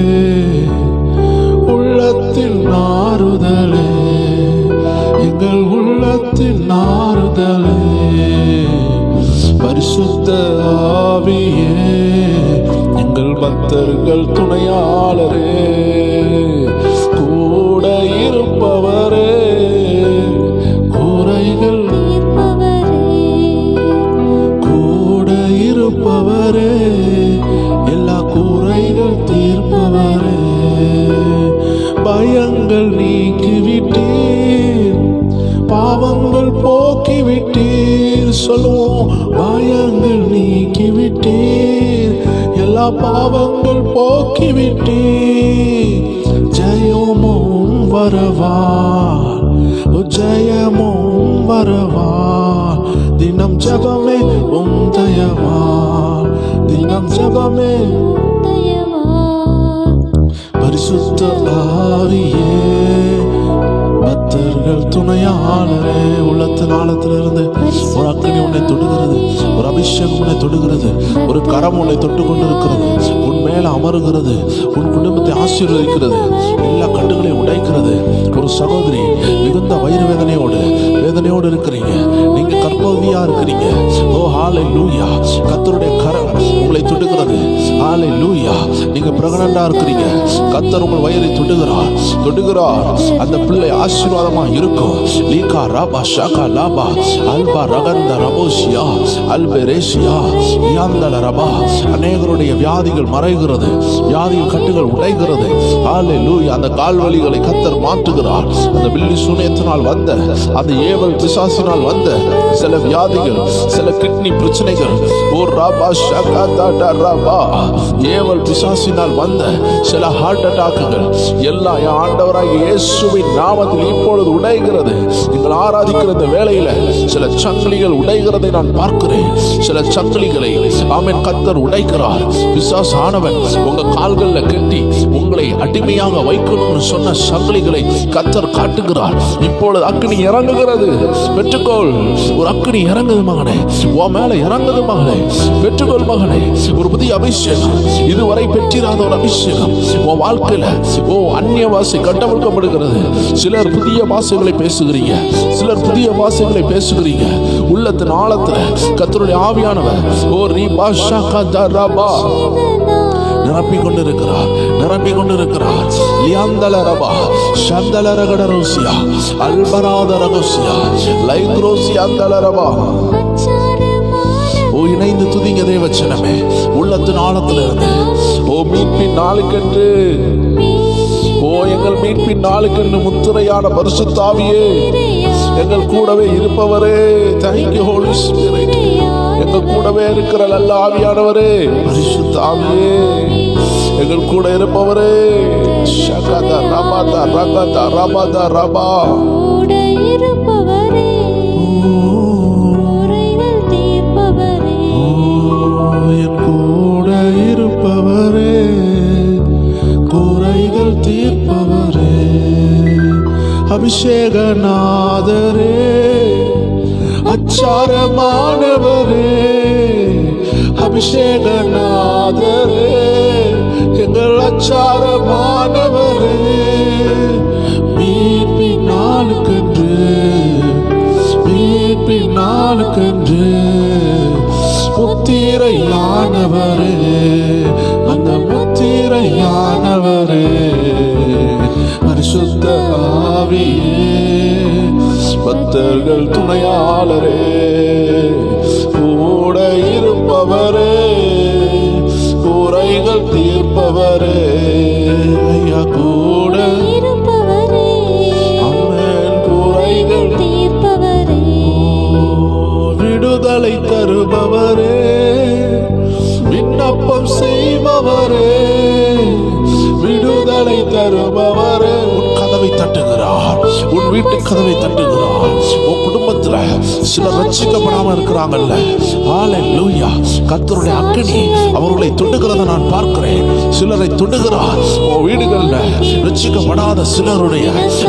உள்ளத்தின் ஆறுதலே, எங்கள் உள்ளத்தின் ஆறுதலே, பரிசுத்த ஆவியே, எங்கள் பக்தர்கள் துணையாளரே, கூட இருப்பவரே, குறைகள் கூட இருப்பவரே, எல்லா குறைகள் தீர்ப்பவரே, பயங்கள் நீக்கிவிட்டீர், பாவங்கள் போக்கிவிட்டீர். சொல்லுவோம், பயங்கள் நீக்கிவிட்டீர், எல்லா பாவங்கள் போக்கிவிட்டீர். ஜெயமும் வரவார், ஜெயமும் வரவார், தினம் ஜெபமே உம் தயவார், தினம் ஜெபமே பரிசுத்த ஆவியே, பக்தர்கள் துணையாளரே, உள்ளத்தின் ஆழத்திலிருந்து ஒரு அக்கினி உன்னை தொடுகிறது, ஒரு அபிஷேகம் உன்னை தொடுகிறது, ஒரு கரம் உன்னை தொட்டு கொண்டிருக்கிறது, உன் மேல அமருகிறது, உன் குடும்பத்தை ஆசீர்வதிக்கிறது, எல்லா கட்டுகளையும் உடைக்கிறது. ஒரு சகோதரி மிகுந்த வயிறு வேதனையோடு இருக்கிறீங்க, நீங்க கர்ப்பவதியா இருக்கிறீங்க. ஓ ஹalleluya, கர்த்தருடைய கரம் உங்களை தொடுகிறது. ஹalleluya, நீங்க பிரெக்னன்ட்டா இருக்கிறீங்க, கர்த்தர் உங்கள் வயிறை தொடுகிறார். அந்த பிள்ளை ஆசீர்வாதமா இருக்கும். லீகா ராபா ஷாகா லாபா அல்பா ரகந்த ரபோசியா அல்பெரேசியா யாந்தல ரபா. அநேகருடைய வியாதிகள் மறைகிறது, வியாதிகள் கட்டுகள் உடைகிறது. ஹalleluya, அந்த கால்வலிகளை கர்த்தர் மாற்றுகிறார். அந்த பில்லி சூனியத்தினால் வந்த, அந்த ஏவல் பிசாசினால் வந்த சில வியாதிகள், சில கிட்னி பிரச்சனைகள், ஓ ராபா ஷாகா தாடா ராபா, ஏவல் பிசாசினால் வந்த சில ஹார்ட் அட்டாக்குகள் எல்லாம் என் ஆண்டவராகிய இயேசுவின் நாமத்தில் இப்பொழுது உடைகிறது. நீங்கள் ஆராதிக்கிற இந்த வேளையில சில சங்கிலிகள் உடைகிறதை நான் பார்க்கிறேன். சில சங்கிலிகளை ஆமென் கர்த்தர் உடைக்கிறார். பிசாசு ஆனவன் உங்க கால்கள்ல கட்டி உங்களை அடிமையாக வைக்கணும்னு சொன்ன சங்கிலிகளை கர்த்தர் காட்டுகிறார். இப்பொழுது அக்கினி இறங்குகிறது. பெற்றுக்கொள், ஒரு அக்கினி இறங்குது மகனே, உன் மேல இறங்குது மகனே. பெற்றுக்கொள் மகனே, ஒரு புதிய அபிஷேகம், இதுவரை பெற்றிராத ஒரு அபிஷேகம் உன் வாழ்க்கையில. ஓ அந்நிய பாஷை கட்டமைக்கப்படுகிறது. சிலர் புதிய பாஷைகளை பேசுகிறீங்க, சிலர் புதிய பாஷைகளை பேசுகிறீங்க. உள்ளத்தின் ஆழத்துல கர்த்தருடைய ஆவியானவர் ஓ ரீபா ஷாகா தரபா நிரப்பிக் கொண்டிருக்கிறார். லியாந்தல ரபா ஷந்தல ரகட ரோசியா அல்பராத ரகோசியா லைக்ரோசியாந்தல ரபா. ஓ இணைந்து துதிங்க தேவச்சனமே, உள்ளத்தின் ஆழத்துல இருந்து. ஓ மீட்பின் நாளுக்கென்று, ஓ எங்கள் மீட்பின் நாளுக்கென்று முத்திரையான பரிசுத்த ஆவியே, எங்கள் கூடவே இருப்பவரே, தேங்க்யூ ஹோலி ஸ்பிரிட். எங்கள் கூடவே இருக்கிற நல்ல ஆவியானவரே, பரிசுத்த ஆவியே, எங்கள் கூட இருப்பவரே, ஷகதா ரபதா ரகதா ரபதா ரபா, கூட இருப்பவரே, குறைகள் தீர்ப்பவரே, என் கூட இருப்பவரே, குறைகள் தீர்ப்பவரே, அபிஷேகநாதரே, அச்சாரமானவரே, அபிஷேகநாதரே, எங்கள் அச்சாரமானவரே, மீட்பின் நாளுக்கென்று, மீட்பின் நாளுக்கென்று முத்திரையானவரே, அந்த முத்திரையானவரே, பரிசுத்த ஆவியே, பக்தர்கள் துணையாளரே, கூட இருப்பவரே, குறைகள் தீர்ப்பவரே, ஐயா கூட இருப்பவரே, அம்மன், குறைகள் தீர்ப்பவரே, விடுதலை தருபவரே, விண்ணப்பம் செய்பவரே, விடுதலை தருபவரே, உன் கதவை தட்டுகிறார், உன் வீட்டு கதவை தட்டுகிறார். உன் குடும்பத்துல சிலர் ரட்சிக்கப்படாம இருக்கிறாங்கல்ல, ஹalleluya, கர்த்தருடைய அக்கினி அவர்களை தொடுகிறத நான் பார்க்கிறேன். சிலரை தொடுகிறார். உன் வீடுகள்ல ரட்சிக்கப்படாத சிலருடைய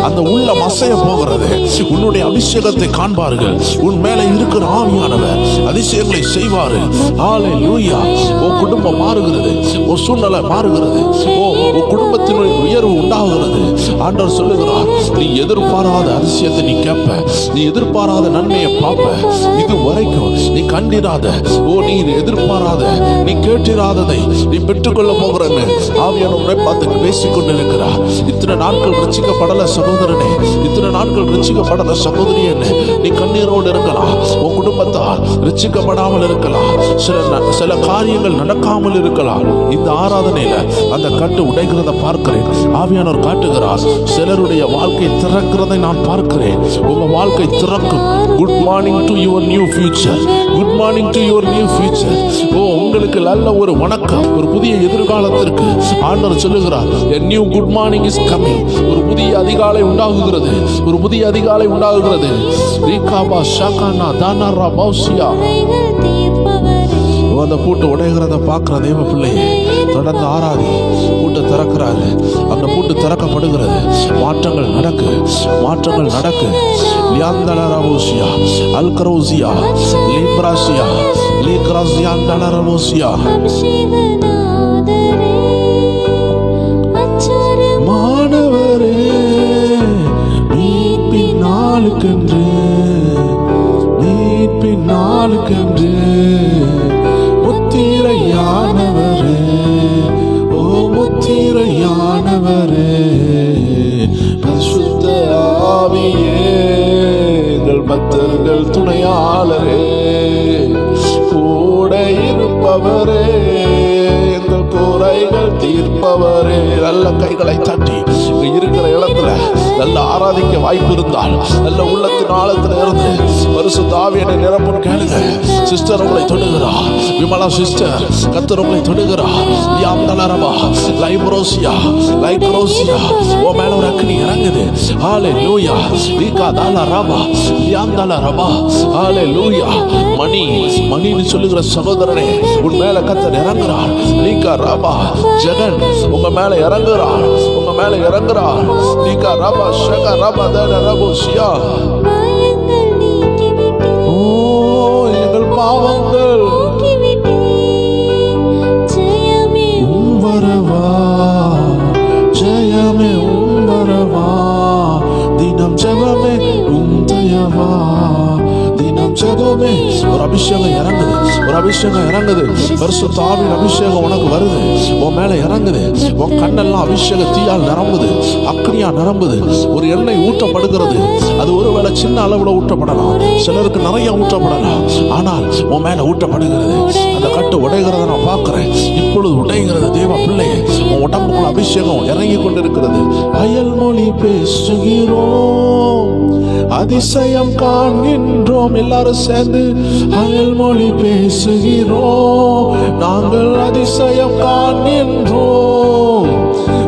அந்த உள்ளம் அசைய போகிறது. உன்னுடைய அபிஷேகத்தை காண்பார்கள். உன் மேல இருக்கிற ஆவியானவர் அதிசயங்களை செய்வாரு. ஹalleluya, உன் குடும்பம் மாறுகிறது, உன் சூழ்நிலை மாறுகிறது, உன் குடும்பத்தினுடைய உயர்வு உண்டாகிறது. ஆண்டவர் சொல்லுகிறார், நீ எதிர்பாராத அதிசயத்தை நீ கேட்ப, நீ எதிர்பாராத நன்மையை பார்ப்ப. இது வரைக்கும் நீ கண்டிராத, நீ எதிர்பாராத, நீ கேட்டிராததை நீ பெற்றுக்கொள்ள போகிறன்னு ஆவியானவரை பார்த்து பேசிக் கொண்டிருக்கிறார். இத்தனை நாட்கள் ரட்சிக்கப்படல சகோதரனே, இத்தனை நாட்கள் ரட்சிக்கப்படல சகோதரியன்னு நீ கண்ணீரோடு இருக்கலாம். உன் குடும்பத்தால் ரட்சிக்கப்படாமல் இருக்கலாம். சில காரியங்கள் நடக்காமல் இருக்கலாம். இந்த ஆராதனையில அந்த கட்டு உடைக்கிறத பார்க்கிறேன். ஆவியானவர் காட்டுகிறார். சிலருடைய வாழ்க்கை திறக்கிறதை நான் பார்க்கிறேன். உங்க வாழ்க்கை திறக்கும். Good morning to your new future. Good morning to your new future. உங்களுக்கு நல்ல ஒரு வணக்கம், ஒரு புதிய எதிர்காலத்திற்கு ஆண்டவர் சொல்லுகிறார். a new good morning is coming. ஒரு புதிய அதிகாலை உண்டாகுகிறது, ஒரு புதிய அதிகாலை உண்டாகுகிறது. ரீகாபா ஷாகானா தானாரா பௌசியா, குறைகள் தீர்ப்பவரே, அந்த பூட்டு உடைகிறத பார்க்கிற தேவ பிள்ளையே, தொடர்ந்து ஆராதி. பூட்டு திறக்கிறாரு, அந்த பூட்டு திறக்கப்படுகிறது. மாற்றங்கள் நடக்கு, மாற்றங்கள் நடக்கு. லியாந்தலரவோசியா அல்கரோசியா லிப்ராசியா லிக்ராசியாந்தலரவோசியா, அபிஷேகநாதரே, அச்சாரம் மாணவரே, மீட்பின் நாளுக்கென்று, மீட்பின் நாளுக்கென்று முத்திரையானவரே, ஓ முத்திரையானவரே, பரிசுத்த ஆவியே, எங்கள் பக்தர்கள் துணையாளரே, கூட இருப்பவரே, எங்கள் குறைகள் தீர்ப்பவரே. நல்ல கைகளை தட்டி இருக்கிற இடத்துல நல்ல ஆராதிக்க வாய்ப்பு இருந்தால் நல்ல உள்ளத்தின் ஆழத்துல இருந்து பரிசுத்த ஆவியை நிரப்பும் கேளுங்க. சிஸ்டர் உங்களை தொடுகிறா, விமலா சிஸ்டர், கர்த்தர் உங்களை தொடுகிறா. யாம்தலரபா லைப்ரோசியா லைக்ரோசியா, ஓ மேல ஒரு அக்னி இறங்குது. ஹalleluya, லீகா தாலரபா யாம்தலரபா, ஹalleluya. மணி மணின்னு சொல்லுகிற சகோதரனே, உன் மேல கர்த்தர் இறங்குறார். லீகா ரபா ஜெகன் உங்க மேல இறங்குறார், உங்க மேல இறங்குறார். லீகா ரபா ஷகா ரபா தலரபோசியா, பாயங்கள் நீக்கிவிட்டே, ஓ எங்கள் பாவங்கள் நீக்கிவிட்டே, ஜெயமே வரவா, ஜெயமே வரவா, தினம் ஜெபமே தயவா, தினம் ஜெபமே இப்போதுமே ஒரு அபிஷேகம் இறங்குது, ஒரு அபிஷேகம் இறங்குது. பரிசுத்த ஆவியின் அபிஷேகம் உனக்கு வருது, உன் மேல இறங்குது. உன் கண்ணெல்லாம் அபிஷேக தீயால் நிரம்புது, அக்னியா நிரம்புது. ஒரு எண்ணெய் ஊற்றப்படுகிறது. அது ஒருவேளை சின்ன அளவுல ஊற்றப்படலாம், சிலருக்கு நிறைய ஊற்றப்படலாம். ஆனால் உன் மேல ஊற்றப்படுகிறது. அந்த கட்டு உடைகிறத நான் பார்க்கிறேன். இப்பொழுது உடைகிறது. தேவ பிள்ளையே, உன் உடம்புக்குள்ள அபிஷேகம் இறங்கி கொண்டிருக்கிறது. அயல் மொழி பேசுகிறோம், அதிசயம் காண்கின்றோம். எல்லாரும் சேர்ந்து அயல் மொழி பேசுகிறோம், நாங்கள் அதிசயம் காண்கின்றோம்.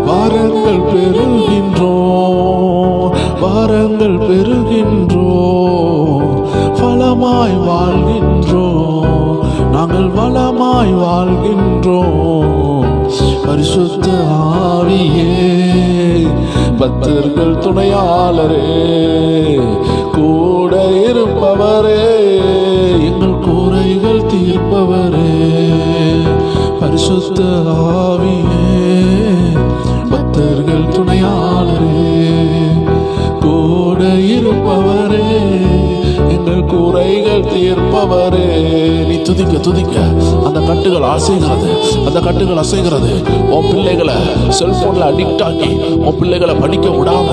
வாரங்கள் பெறுகின்றோம், வாரங்கள் பெறுகின்றோம். வளமாய் வாழ்கின்றோம், நாங்கள் வளமாய் வாழ்கின்றோம். பரிசுத்த ஆவியே, பக்தர்கள் துணையாளரே, கூட இருப்பவரே, எங்கள் குறைகள் தீர்ப்பவரே. பரிசுத்த ஆவியே, பக்தர்கள் துணையாளரே, கூட இருப்பவரே, எங்கள் குறைகள் தீர்ப்பவரே. நீ துதிக்க துதிக்க அந்த கட்டுகள் அசைகிறது, அந்த கட்டுகள் அசைகிறது. உன் பிள்ளைகளை செல்போன்ல அடிக்ட் ஆக்கி உன் பிள்ளைகளை படிக்க விடாம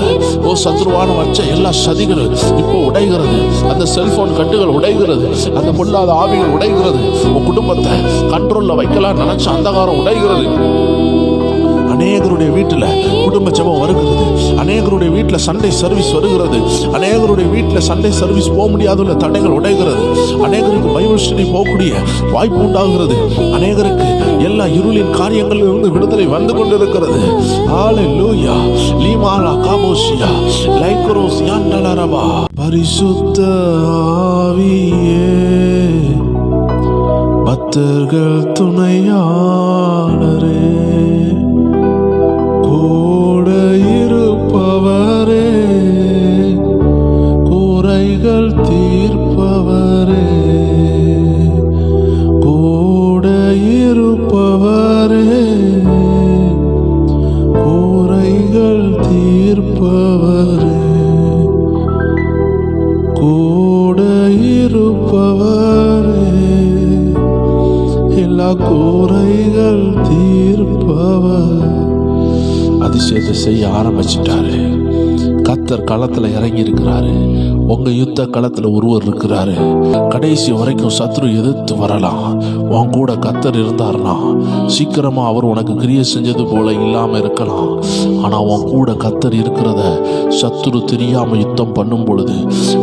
சத்ருவான வச்ச எல்லா சதிகளும் இப்போ உடைகிறது. அந்த செல்போன் கட்டுகள் உடைகிறது, அந்த பொல்லாத ஆவிகள் உடைகிறது. உன் குடும்பத்தை கண்ட்ரோல்ல வைக்கலாம் நினைச்ச அந்தகாரம் உடைகிறது. அநேகருடைய வீட்டில் குடும்ப ஜெபம் வருகிறது, அநேகருடைய வீட்டில் சண்டே சர்வீஸ் வருகிறது, அநேகருடைய வீட்டில் சண்டே சர்வீஸ் போக முடியாத தடைகள் உடைகிறது. அநேகருக்கு பைபிள் ஸ்டடி போகக்கூடிய வாய்ப்பு உண்டாகிறது. அநேகருக்கு எல்லா இருளின் காரியங்களில் இருந்து விடுதலை வந்து கொண்டிருக்கிறது. ஹல்லேலூயா. லீமாலா காமோசியா லைக்ரோசியா டலரபா. பரிசுத்த ஆவியே, பக்தர்கள் துணையாளரே, கூட இருப்பவரே, குறைகள் தீர்ப்பவரே, கூட இருப்பவரே, குறைகள் தீர்ப்பவரே, கூட இருப்பவரே, எல்லா குறைகள் தீர்ப்பவர். அதிசயத்தை செய்ய ஆரம்பிச்சிட்டாரு. கர்த்தர் களத்துல இறங்கி இருக்கிறாரு. உங்க யுத்த களத்துல ஒருவர் இருக்கிறாரு. கடைசி வரைக்கும் சத்ரு எதிர்த்து வரலாம். உன் கூட கர்த்தர் இருந்தார்னா சீக்கிரமா அவர் உனக்கு கிரியை செஞ்சது போல இல்லாம இருக்கலாம். ஆனா உன் கூட கர்த்தர் இருக்கிறத சத்ரு தெரியாம யுத்தம் பண்ணும் பொழுது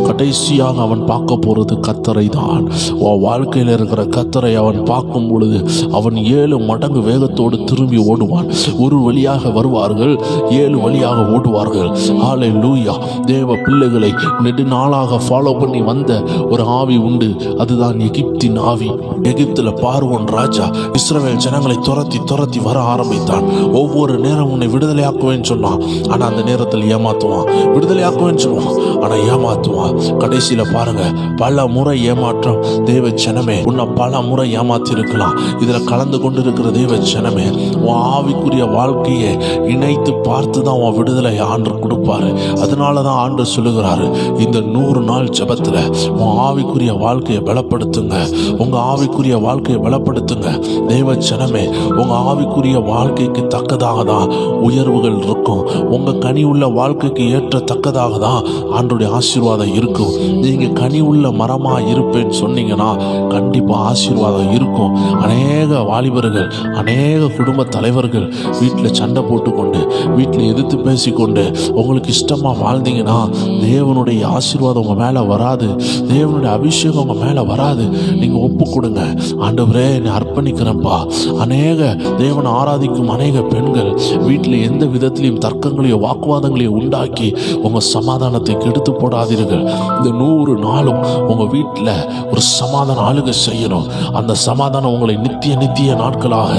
கடைசியாக அவன் பார்க்க போறது கர்த்தரை தான். உன் வாழ்க்கையில இருக்கிற கர்த்தரை அவன் பார்க்கும் பொழுது அவன் 7 மடங்கு வேகத்தோடு திரும்பி ஓடுவான். ஒரு வழியாக வருவார்கள், 7 வழியாக ஓடுவார்கள். ஹல்லேலூயா. தேவ பிள்ளைகளை நெடுநாளாக ஃபாலோ பண்ணி வந்த ஒரு ஆவி உண்டு. அதுதான் எகிப்தின் ஆவி. எகிப்துல பார்வோன் ராஜா இஸ்ரவேல் ஜனங்களை துரத்தி துரத்தி வர ஆரம்பித்தான். ஒவ்வொரு நேரம் உன்னை விடுதலையாக்குவேன்னு சொன்னான், ஆனா அந்த நேரத்தில் ஏமாத்துவான். விடுதலையாக்குவேன்னு சொல்லுவான், ஆனா ஏமாத்துவான். கடைசியில பாருங்க, பல முறை ஏமாற்றம். தேவ ஜனமே, உன்னை பல முறை ஏமாத்தி இருக்கலாம். இதுல கலந்து கொண்டு இருக்கிற தேவ ஜனமே, உன் ஆவிக்குரிய வாழ்க்கையை இணைத்து பார்த்து தான் உன் விடுதலை ஆண்டு கொடுப்பாரு. அதனாலதான் ஆண்டு சொல்லுகிறாரு, இந்த 100 நாள் ஜெபத்துல உன் ஆவிக்குரிய வாழ்க்கையை பலப்படுத்துங்க. உங்க ஆவிக்குரிய வாழ்க்கையை பலப்படுத்துங்க. தேவ ஜனமே, உங்க ஆவிக்குரிய வாழ்க்கைக்கு தக்கதாக தான் உயர்வுகள் இருக்கும். உங்க கனி உள்ள வாழ்க்கைக்கு ஏற்ற தக்கதாக தான் ஆண்டுடைய ஆசீர்வாதம் இருக்கும். நீங்க கனி உள்ள மரமா இருப்பேன்னு சொன்னீங்கன்னா கண்டிப்பா ஆசீர்வாதம் இருக்கும். அநேக வாலிபர்கள், அநேக குடும்ப தலைவர்கள் வீட்டில் சண்டை போட்டுக்கொண்டு, வீட்டில் எதிர்த்து பேசிக்கொண்டு உங்களுக்கு இஷ்டமா வாழ்ந்தீங்கன்னா தேவனுடைய ஆசீர்வாதம் உங்க மேல வராது. தேவனுடைய அபிஷேகம் உங்க மேல வராது. நீங்க ஒப்பு கொடுங்க. ஆண்டவரே, என்னை அர்ப்பணிக்கிறேன்ப்பா. அநேக தேவனை ஆராதிக்கும் அநேக பெண்கள் வீட்டில் எந்த விதத்திலையும் தர்க்கங்களையோ வாக்குவாதங்களையோ உண்டாக்கி உங்க சமாதானத்தை கெடுத்து போடாதீர்கள். இந்த 100 நாளும் உங்க வீட்டில் ஒரு சமாதான ஆளுகை செய்யணும். அந்த சமாதானம் உங்களை நித்திய நித்திய நாட்களாக,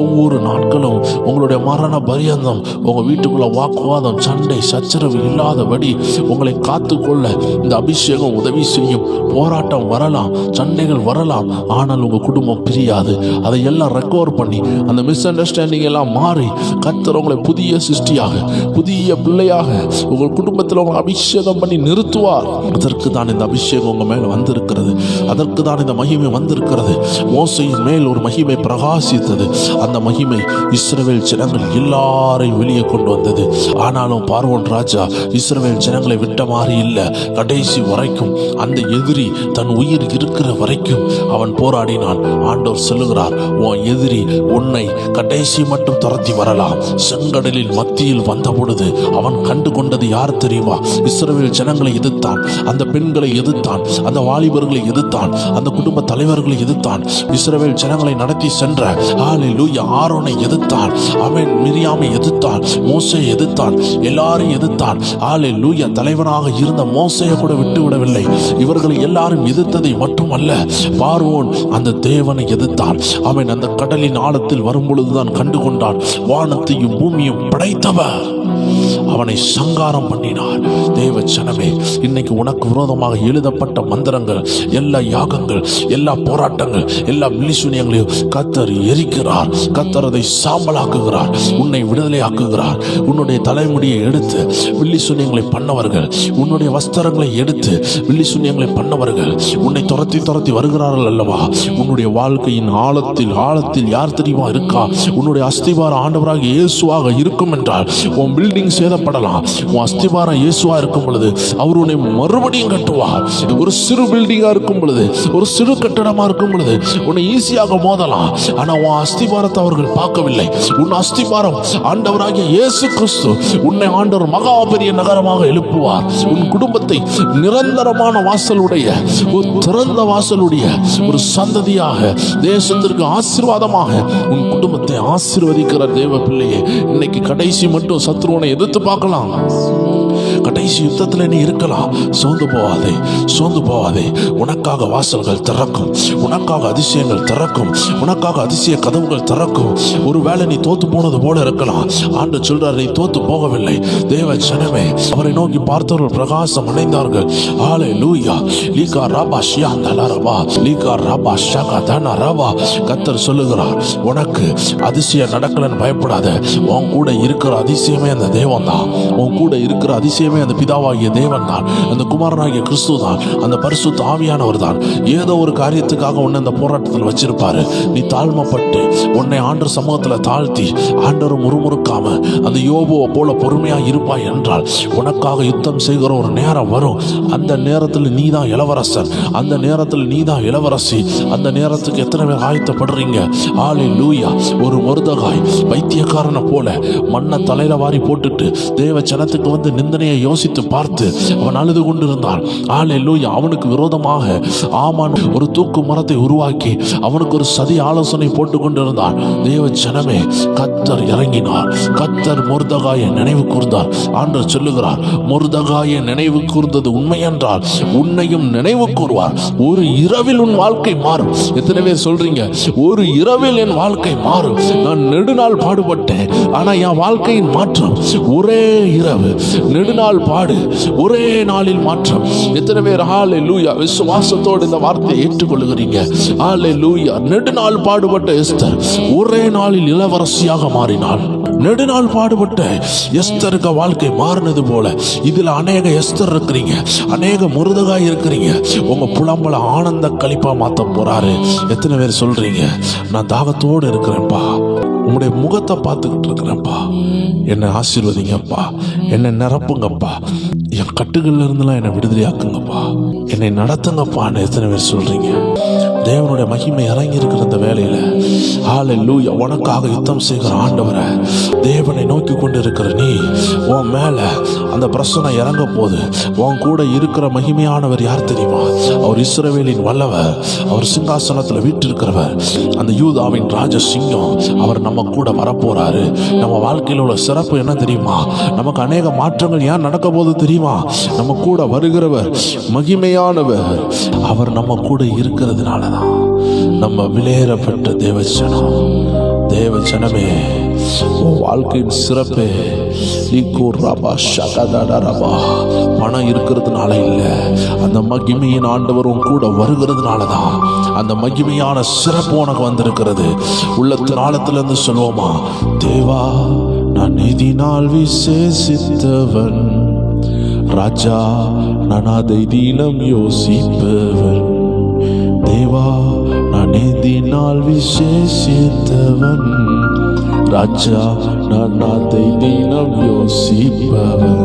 ஒவ்வொரு நாட்களும் உங்களுடைய மரண பரியந்தம் உங்க வீட்டுக்குள்ள வாக்குவாதம், சண்டை, சச்சரவு இல்லாதபடி உங்களை காத்துக்கொள்ள இந்த அபிஷேகம் உதவி செய்யும். போராட்டம் வரலாம், சண்டைகள் வரலாம், ஆனால் உங்க குடும்பம் பிரியாது. அதை எல்லாம் ரெக்கவர் பண்ணி அந்த மிஸ் அண்டர்ஸ்டாண்டிங் எல்லாம் மாறி கர்த்தர் உங்களை புதிய சிருஷ்டியாக, புதிய பிள்ளையாக உங்கள் குடும்பத்தில் உங்களை அபிஷேகம் பண்ணி நிறுத்துவார். அதற்கு தான் இந்த அபிஷேகம் உங்க மேல வந்திருக்கிறது. அதற்கு தான் இந்த மகிமை வந்திருக்கிறது. மோசையின் மேல் ஒரு மகிமை பிரகாசித்தது. அந்த மகிமை இஸ்ரவேல் ஜனங்கள் எல்லாரையும் வெளியே கொண்டு வந்தது. ஆனாலும் பார்வோன் ராஜா இஸ்ரவேல் ஜனங்களை விட்ட மாதிரி இல்லை. கடைசி வரைக்கும் அந்த எதிரி தன் உயிர் இருக்கிற வரைக்கும் அவன் போராடினான். ஆண்டவர் சொல்லுகிறார், உன் எதிரி உன்னை கடைசி மட்டும் துரத்தி வரலாம். செங்கடலில் மத்தியில் வந்த பொழுது அவன் கண்டு கொண்டது யார் தெரியுமா? இஸ்ரவேல் ஜனங்களை எதிர்த்தான், அந்த பெண்களை எதிர்த்தான், அந்த வாலிபர்களை எதிர்த்தான், அந்த குடும்ப தலைவர்களை எதிர்த்தான். இஸ்ரவேல் ஜனங்களை நடத்தி சென்ற ஹல்லேலூயா ஆரோனை எதிர்த்தான், அவன் மிரியாமை எதிர்த்தான், மோசேயை எதிர்த்தான், எல்லாரையும் எதிர்த்தான். ஹல்லேலூயா தலைவனாக இருந்த மோசேயை கூட விட்டு விடவில்லை. இவர்களை எல்லாரும் எதிர்த்ததை மட்டுமல்ல, பார்வோன் அந்த தேவனை எதிர்த்தான். அவன் அந்த கடலின் ஆழத்தில் வரும் பொழுதுதான் கண்டு கொண்டான், வானத்தையும் பூமியும் படைத்தவர் அவனை சங்காரம் பண்ணினார். தேவ ஜனமே, இன்னைக்கு உனக்கு விரோதமாக எழுதப்பட்ட மந்திரங்கள், எல்லா யாகங்கள், எல்லா போராட்டங்கள், எல்லா வில்லிசூனியங்களையும் கர்த்தர் எரிக்கிறார். கர்த்தர் அதை சாம்பலாக்குகிறார். உன்னை விடுதலையாக்குகிறார். உன்னுடைய தலைமுடியை எடுத்து வில்லிசூனியங்களை பண்ணவர்கள், உன்னுடைய வஸ்திரங்களை எடுத்து வில்லிசூனியங்களை பண்ணவர்கள் உன்னை துரத்தி துரத்தி வருகிறார்கள் அல்லவா? உன்னுடைய வாழ்க்கையின் ஆழத்தில் ஆழத்தில் யார் தெரியுமா இருக்கா? உன்னுடைய அஸ்திபாரம் ஆண்டவராக இயேசுவாக இருக்கும் என்றால் உன் பில்டிங் சேதப்படலாம். உன் அஸ்திபாரம் இயேசுவா இருக்கும் பொழுது அவர் உன்னை மறுபடியும் கட்டுவார். ஒரு சிறு பில்டிங்கா இருக்கும் பொழுது, ஒரு சிறு கட்டடமா இருக்கும் பொழுது உன்னை ஈஸியாக மோதலாம். ஆனா உன் அஸ்திபாரத்தை அவர்கள் பார்க்கவில்லை. உன் அஸ்திபாரம் ஆண்டவராகிய இயேசு கிறிஸ்து. உன்னை ஆண்டவர் மகா பெரிய நகரமாக எழுப்புவார். உன் குடும்பத்தை நிரந்தரமான வாசலுடைய, ஒரு திறந்த வாசலுடைய ஒரு சந்ததியாக, தேசத்திற்கு ஆசீர்வாதமாக உன் குடும்பத்தை ஆசீர்வதிக்கிற தேவ பிள்ளையே, இன்னைக்கு கடைசி மட்டும் சத்ருவனை எதிர்த்து பார்க்கலாம். கடைசி யுத்தத்தில் நீ இருக்கலாம். சோர்ந்து போவாதே, சோர்ந்து போவாதே. உனக்காக வாசல்கள் திறக்கும், உனக்காக அதிசயங்கள் திறக்கும், உனக்காக அதிசய கதவுகள் திறக்கும். ஒருவேளை நீ தோத்து போனது போல இருக்கலாம். ஆண்டவர் சொல்றார், நீ தோத்து போகவில்லை. தேவ ஜனமே, அவரை நோக்கி பார்த்தவர்கள் பிரகாசம் அடைந்தார்கள். ஹல்லேலூயா. லீகா ரபா ஷியாந்தல ரபா, லீகா ரபா ஷகா தன ரபா. கர்த்தர் சொல்லுகிறார், உனக்கு அதிசயம் நடக்கலன்னு பயப்படாத. உன் கூட இருக்கிற அதிசயமே அந்த தேவன் தான். உன் கூட இருக்கிற அதிசயமே அந்த பிதாவாகிய தேவன் தான். அந்த குமாரனாகிய கிறிஸ்து தான். அந்த பரிசுத்த ஆவியானவர் தான். ஏதோ ஒரு காரியத்துக்காக உன்னை அந்த போராட்டத்தில் வச்சிருப்பாரு. நீ தாழ்மைப்பட்டு உன்னை ஆண்டவர் சமூகத்தில் தாழ்த்தி ஆண்டவர் முறுமுறுக்காம அந்த யோபுவை போல பொறுமையா இருப்பாய் என்றால் உனக்காக யுத்தம் செய்கிற ஒரு நேரம் வரும். அந்த நேரத்தில் நீ தான் இளவரசன், அந்த நேரத்தில் நீ தான் இளவரசி. அந்த நேரத்துக்கு எத்தனை பேர் ஆயத்தப்படுறீங்க? ஹல்லேலூயா. ஒரு மொர்தெகாய் வைத்தியக்காரனை போல மண்ணை தலையில வாரி போட்டுட்டு தேவ ஜனத்துக்கு வந்து நிந்தனையை யோசித்து பார்த்து அவன் அழுது கொண்டிருந்தான். ஹல்லேலூயா. அவனுக்கு விரோதமாக ஆமான் ஒரு தூக்கு மரத்தை உருவாக்கி அவனுக்கு ஒரு சதி ஆலோசனை போட்டு கொண்டிருந்தான். தேவ ஜனமே, கர்த்தர் இறங்கினார். கர்த்தர் மொர்தெகாயை நினைவு கூர்ந்தார். ஆண்டவர் சொல்லுகிறார், மொர்தெகாயை நினைவு கூர்ந்தது உண்மை என்றால் உன்னையும் நினைவு கூர்வார். ஒரு இரவில் உன் வாழ்க்கை மாறும். எத்தனை பேர் சொல்றீங்க, ஒரு இரவில் என் வாழ்க்கை மாறும்? நான் நெடுநாள் பாடுபட்டேன், ஆனா என் வாழ்க்கையின் மாற்றம் ஒரே இரவு. நெடுநாள் பாடு, ஒரே நாளில் மாற்றம். எத்தனை பேர் ஹல்லேலூயா விசுவாசத்தோடு இந்த வார்த்தையை ஏற்றுக்கொள்ளுகிறீங்க? ஹல்லேலூயா. நெடுநாள் பாடுபட்ட எஸ்தர் ஒரே நாளில் இளவரசியாக மாறினாள். நெடுநாள் பாடுபட்ட எஸ்தருக்கு வாழ்க்கை மாறினது போல இதுல அநேக எஸ்தர் இருக்கிறீங்க, அநேக மொர்தெகாய் இருக்கிறீங்க. உங்க புலம்பல ஆனந்த களிப்பா மாத்த போறாரு. எத்தனை பேர் சொல்றீங்க, நான் தாகத்தோடு இருக்கிறேன்ப்பா, உங்களுடைய முகத்தை பார்த்துக்கிட்டு இருக்கிறேன்ப்பா, என்னை ஆசீர்வதிங்கப்பா, என்னை நிரப்புங்கப்பா, என் கட்டுகள்ல இருந்தெல்லாம் என்னை விடுதலையாக்குங்கப்பா, என்னை நடத்துங்கப்பான்னு எத்தனை பேர் சொல்றீங்க? தேவனுடைய மகிமை இறங்கி இருக்கிற இந்த வேலையில ஹல்லேலூயா. உனக்காக யுத்தம் செய்கிற ஆண்டவரை, தேவனை நோக்கி கொண்டு இருக்கிற நீ, உன் மேல அந்த பிரச்சனை இறங்க போது உன் கூட இருக்கிற மகிமையானவர் யார் தெரியுமா? அவர் இஸ்ரவேலின் வல்லவர், அவர் சிங்காசனத்தில் வீற்றிருக்கிறவர், அந்த யூதாவின் ராஜ சிங்கம். அவர் நம்ம கூட வரப்போறாரு. நம்ம வாழ்க்கையில் உள்ள சிறப்பு என்ன தெரியுமா? நமக்கு அநேக மாற்றங்கள் ஏன் நடக்க போது தெரியுமா? நம்ம கூட வருகிறவர் மகிமையானவர். அவர் நம்ம கூட இருக்கிறதுனால தான் நம்ம விலையேறப்பட்ட தேவ ஜனம். தேவ ஜனமே, உன் வாழ்க்கையின் சிறப்பே பணம் இருக்கிறதுனால இல்லை, அந்த மகிமையின் ஆண்டவரும் கூட வருகிறதுனால தான் அந்த மகிமையான சிறப்பு உனக்கு வந்திருக்கிறது. உள்ளத்தின் ஆழத்திலிருந்து சொல்லுவோமா, தேவா நான் நிதினால் விசேஷித்தவன், ராஜா நான் அதை தினம் யோசிப்பவன். தேவா நான் நிதினால் விசேஷித்தவன், ராஜா நான் அதை தினம் யோசிப்பவன்.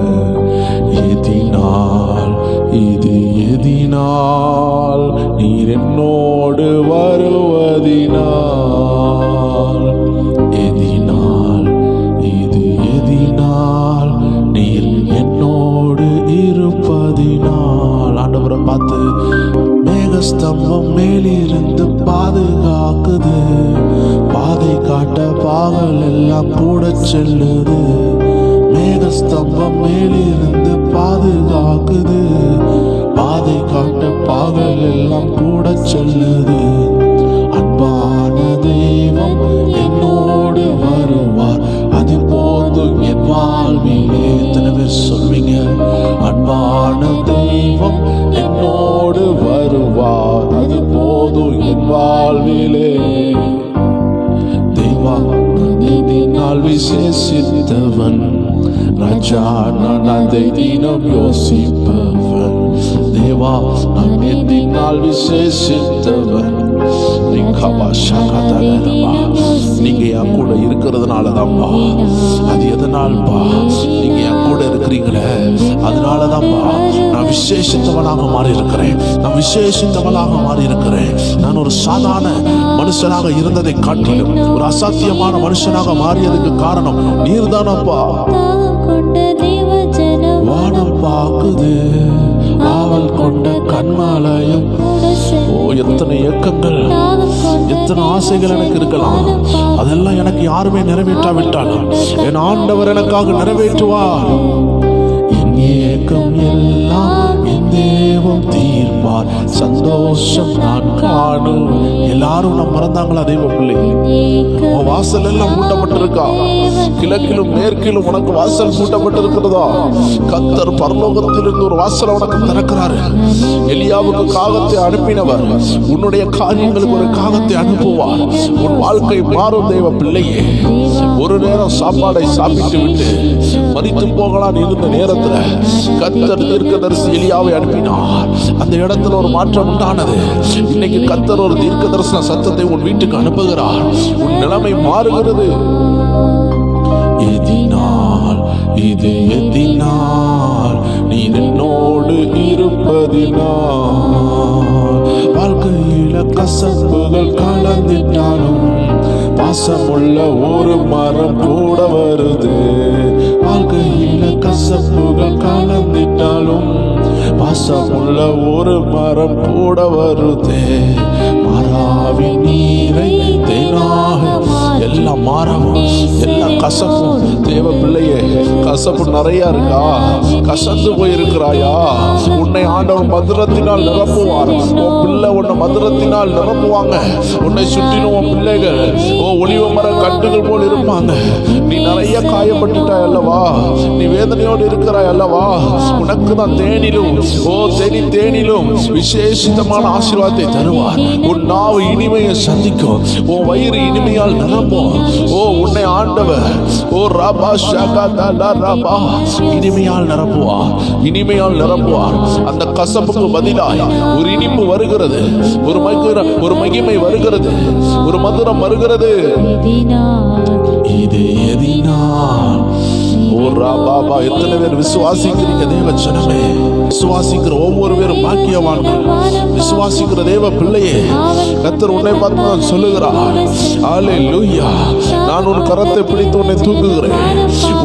எதினால் இது எதினால் நீர் என்னோடு வருவதினால், எதினால் இது எதினால் நீர் என்னோடு இருப்பதினால். ஆண்டவரை பார்த்து, மேகஸ்தம்பம் மேலிருந்து பாதுகாக்குது, பாதை காட்ட பாகல் எல்லாம் கூட செல்லுது. மேகஸ்தம்பம் மேலிருந்து பாதுகாக்குது, பாதை காட்ட பாகல் எல்லாம் கூட செல்லுது. அன்பான தெய்வம் என்னோடு வருவார், அது போதும் என் வாழ்விலே. எத்தனை பேர் சொல்வீங்க, அன்பான தெய்வம் என்னோடு வருவார், அது போதும் என் வாழ்விலே. தேவா நிதினால் விசேஷித்தவன், ராஜா நான் அதை தினம் யோசிப்பவன். தேவா நான் நிதினால் விசேஷித்தவன். நீங்க என் கூட இருக்கிறதுனாலதான்பா. அது எதனால்பா? நீங்க என் கூட இருக்கிறீங்களே, அதனாலதான்பா நான் விசேஷித்தவனாக மாறி இருக்கிறேன். நான் விசேஷித்தவனாக மாறி இருக்கிறேன். நான் ஒரு சாதாரண மனுஷனாக இருந்ததை காட்டிலும் ஒரு அசாத்தியமான மனுஷனாக மாறியதுக்கு காரணம் நீர்தானப்பா. வானம் பார்க்குது, ஆவல் கொண்ட கண்மாலயம். ஓ, எத்தனை ஏக்கங்கள், எத்தனை ஆசைகள் எனக்கு இருக்கலாம். அதெல்லாம் எனக்கு யாருமே நிறைவேற்றாவிட்டாலும் என் ஆண்டவர் எனக்காக நிறைவேற்றுவார். என் ஏக்கம் எல்லாம் என் தேவம் தீர்ப்பார், சந்தோஷம் நான் காணும். எல்லாரும் நம்ம மறந்தாங்களா தெய்வ பிள்ளை? உன் வாசல் எல்லாம் பூட்டப்பட்டிருக்கா? கிழக்கிலும் மேற்கிலும் உனக்கு வாசல் பூட்டப்பட்டிருக்கிறதா? கர்த்தர் பரலோகத்திலிருந்து ஒரு வாசலை உனக்கு திறக்கிறாரு. எலியாவுக்கு காகத்தை அனுப்பினவர் உன்னுடைய காரியங்களுக்கு ஒரு காகத்தை அனுப்புவார். உன் வாழ்க்கை மாறும் தெய்வ பிள்ளையே. ஒரு நேரம் சாப்பாடை சாப்பிட்டு விட்டு மரித்து போகலாம் இருந்த நேரத்துல கர்த்தர் தீர்க்கதரிசி எலியாவை அனுப்பினார். அந்த இடத்துல ஒரு மாற்றம் உண்டானது. இன்னைக்கு கர்த்தர் ஒரு தீர்க்க தரிசன சத்தத்தை உன் வீட்டுக்கு அனுப்புகிறார். உன் நிலைமை மாறுகிறது. எதினால் இது எதினால் நீ என்னோடு இருப்பதினால். வாழ்க்கையில கசப்புகள் கலந்திட்டாலும் பாசமுள்ள ஒரு மரம் கூட வருது. வாழ்க்கையில கசப்புகள் கலந்திட்டாலும் பாசமுள்ள ஒரு மரம் கூட வருது. மாறாவின் நீரை தேனாக எல்லாம் மாறவும், எல்லாம் கசப்பும். தேவ பிள்ளையே, கசப்பு நிறைய இருக்கா? கசந்து போயிருக்கிறாயா? உன்னை ஆண்டவன் மதுரத்தினால் நிரப்புவார். உன் பிள்ளை உன்னை மதுரத்தினால் நிரப்புவாங்க. உன்னை சுற்றிலும் உன் பிள்ளைகள் ஒளிவ மர கட்டுகள் போல் இருப்பாங்க. நீ நிறைய காயப்பட்டுட்டாய் அல்லவா? நீ வேதனையோடு இருக்கிறாய் அல்லவா? உனக்கு தான் தேனிலும் தேனிலும் விசேஷிதமான ஆசீர்வாதத்தை தருவார். உன் நாவு இனிமையை சந்திக்கும், உன் வயிறு இனிமையால் நிரம்பும். உன்னை ஆண்டவர் இனிமையால் நிரப்புவார், இனிமையால் நிரப்புவார். அந்த கசப்புக்கு பதிலாய் ஒரு இனிப்பு வருகிறது, ஒரு மகிமை வருகிறது, ஒரு மதுரம் வருகிறது. இது எதினால் எத்தனை பேர் விசுவாசிக்கிறீங்க தேவ ஜனமே? விசுவாசிக்கிற ஒவ்வொரு பேரும் பாக்கியவான்கள். விசுவாசிக்கிற தேவ பிள்ளையே, கர்த்தர் உன்னை பார்த்து சொல்லுகிறார், அல்லேலூயா, நான் உன் கரத்தை பிடித்து உன்னை தூக்குகிறேன்,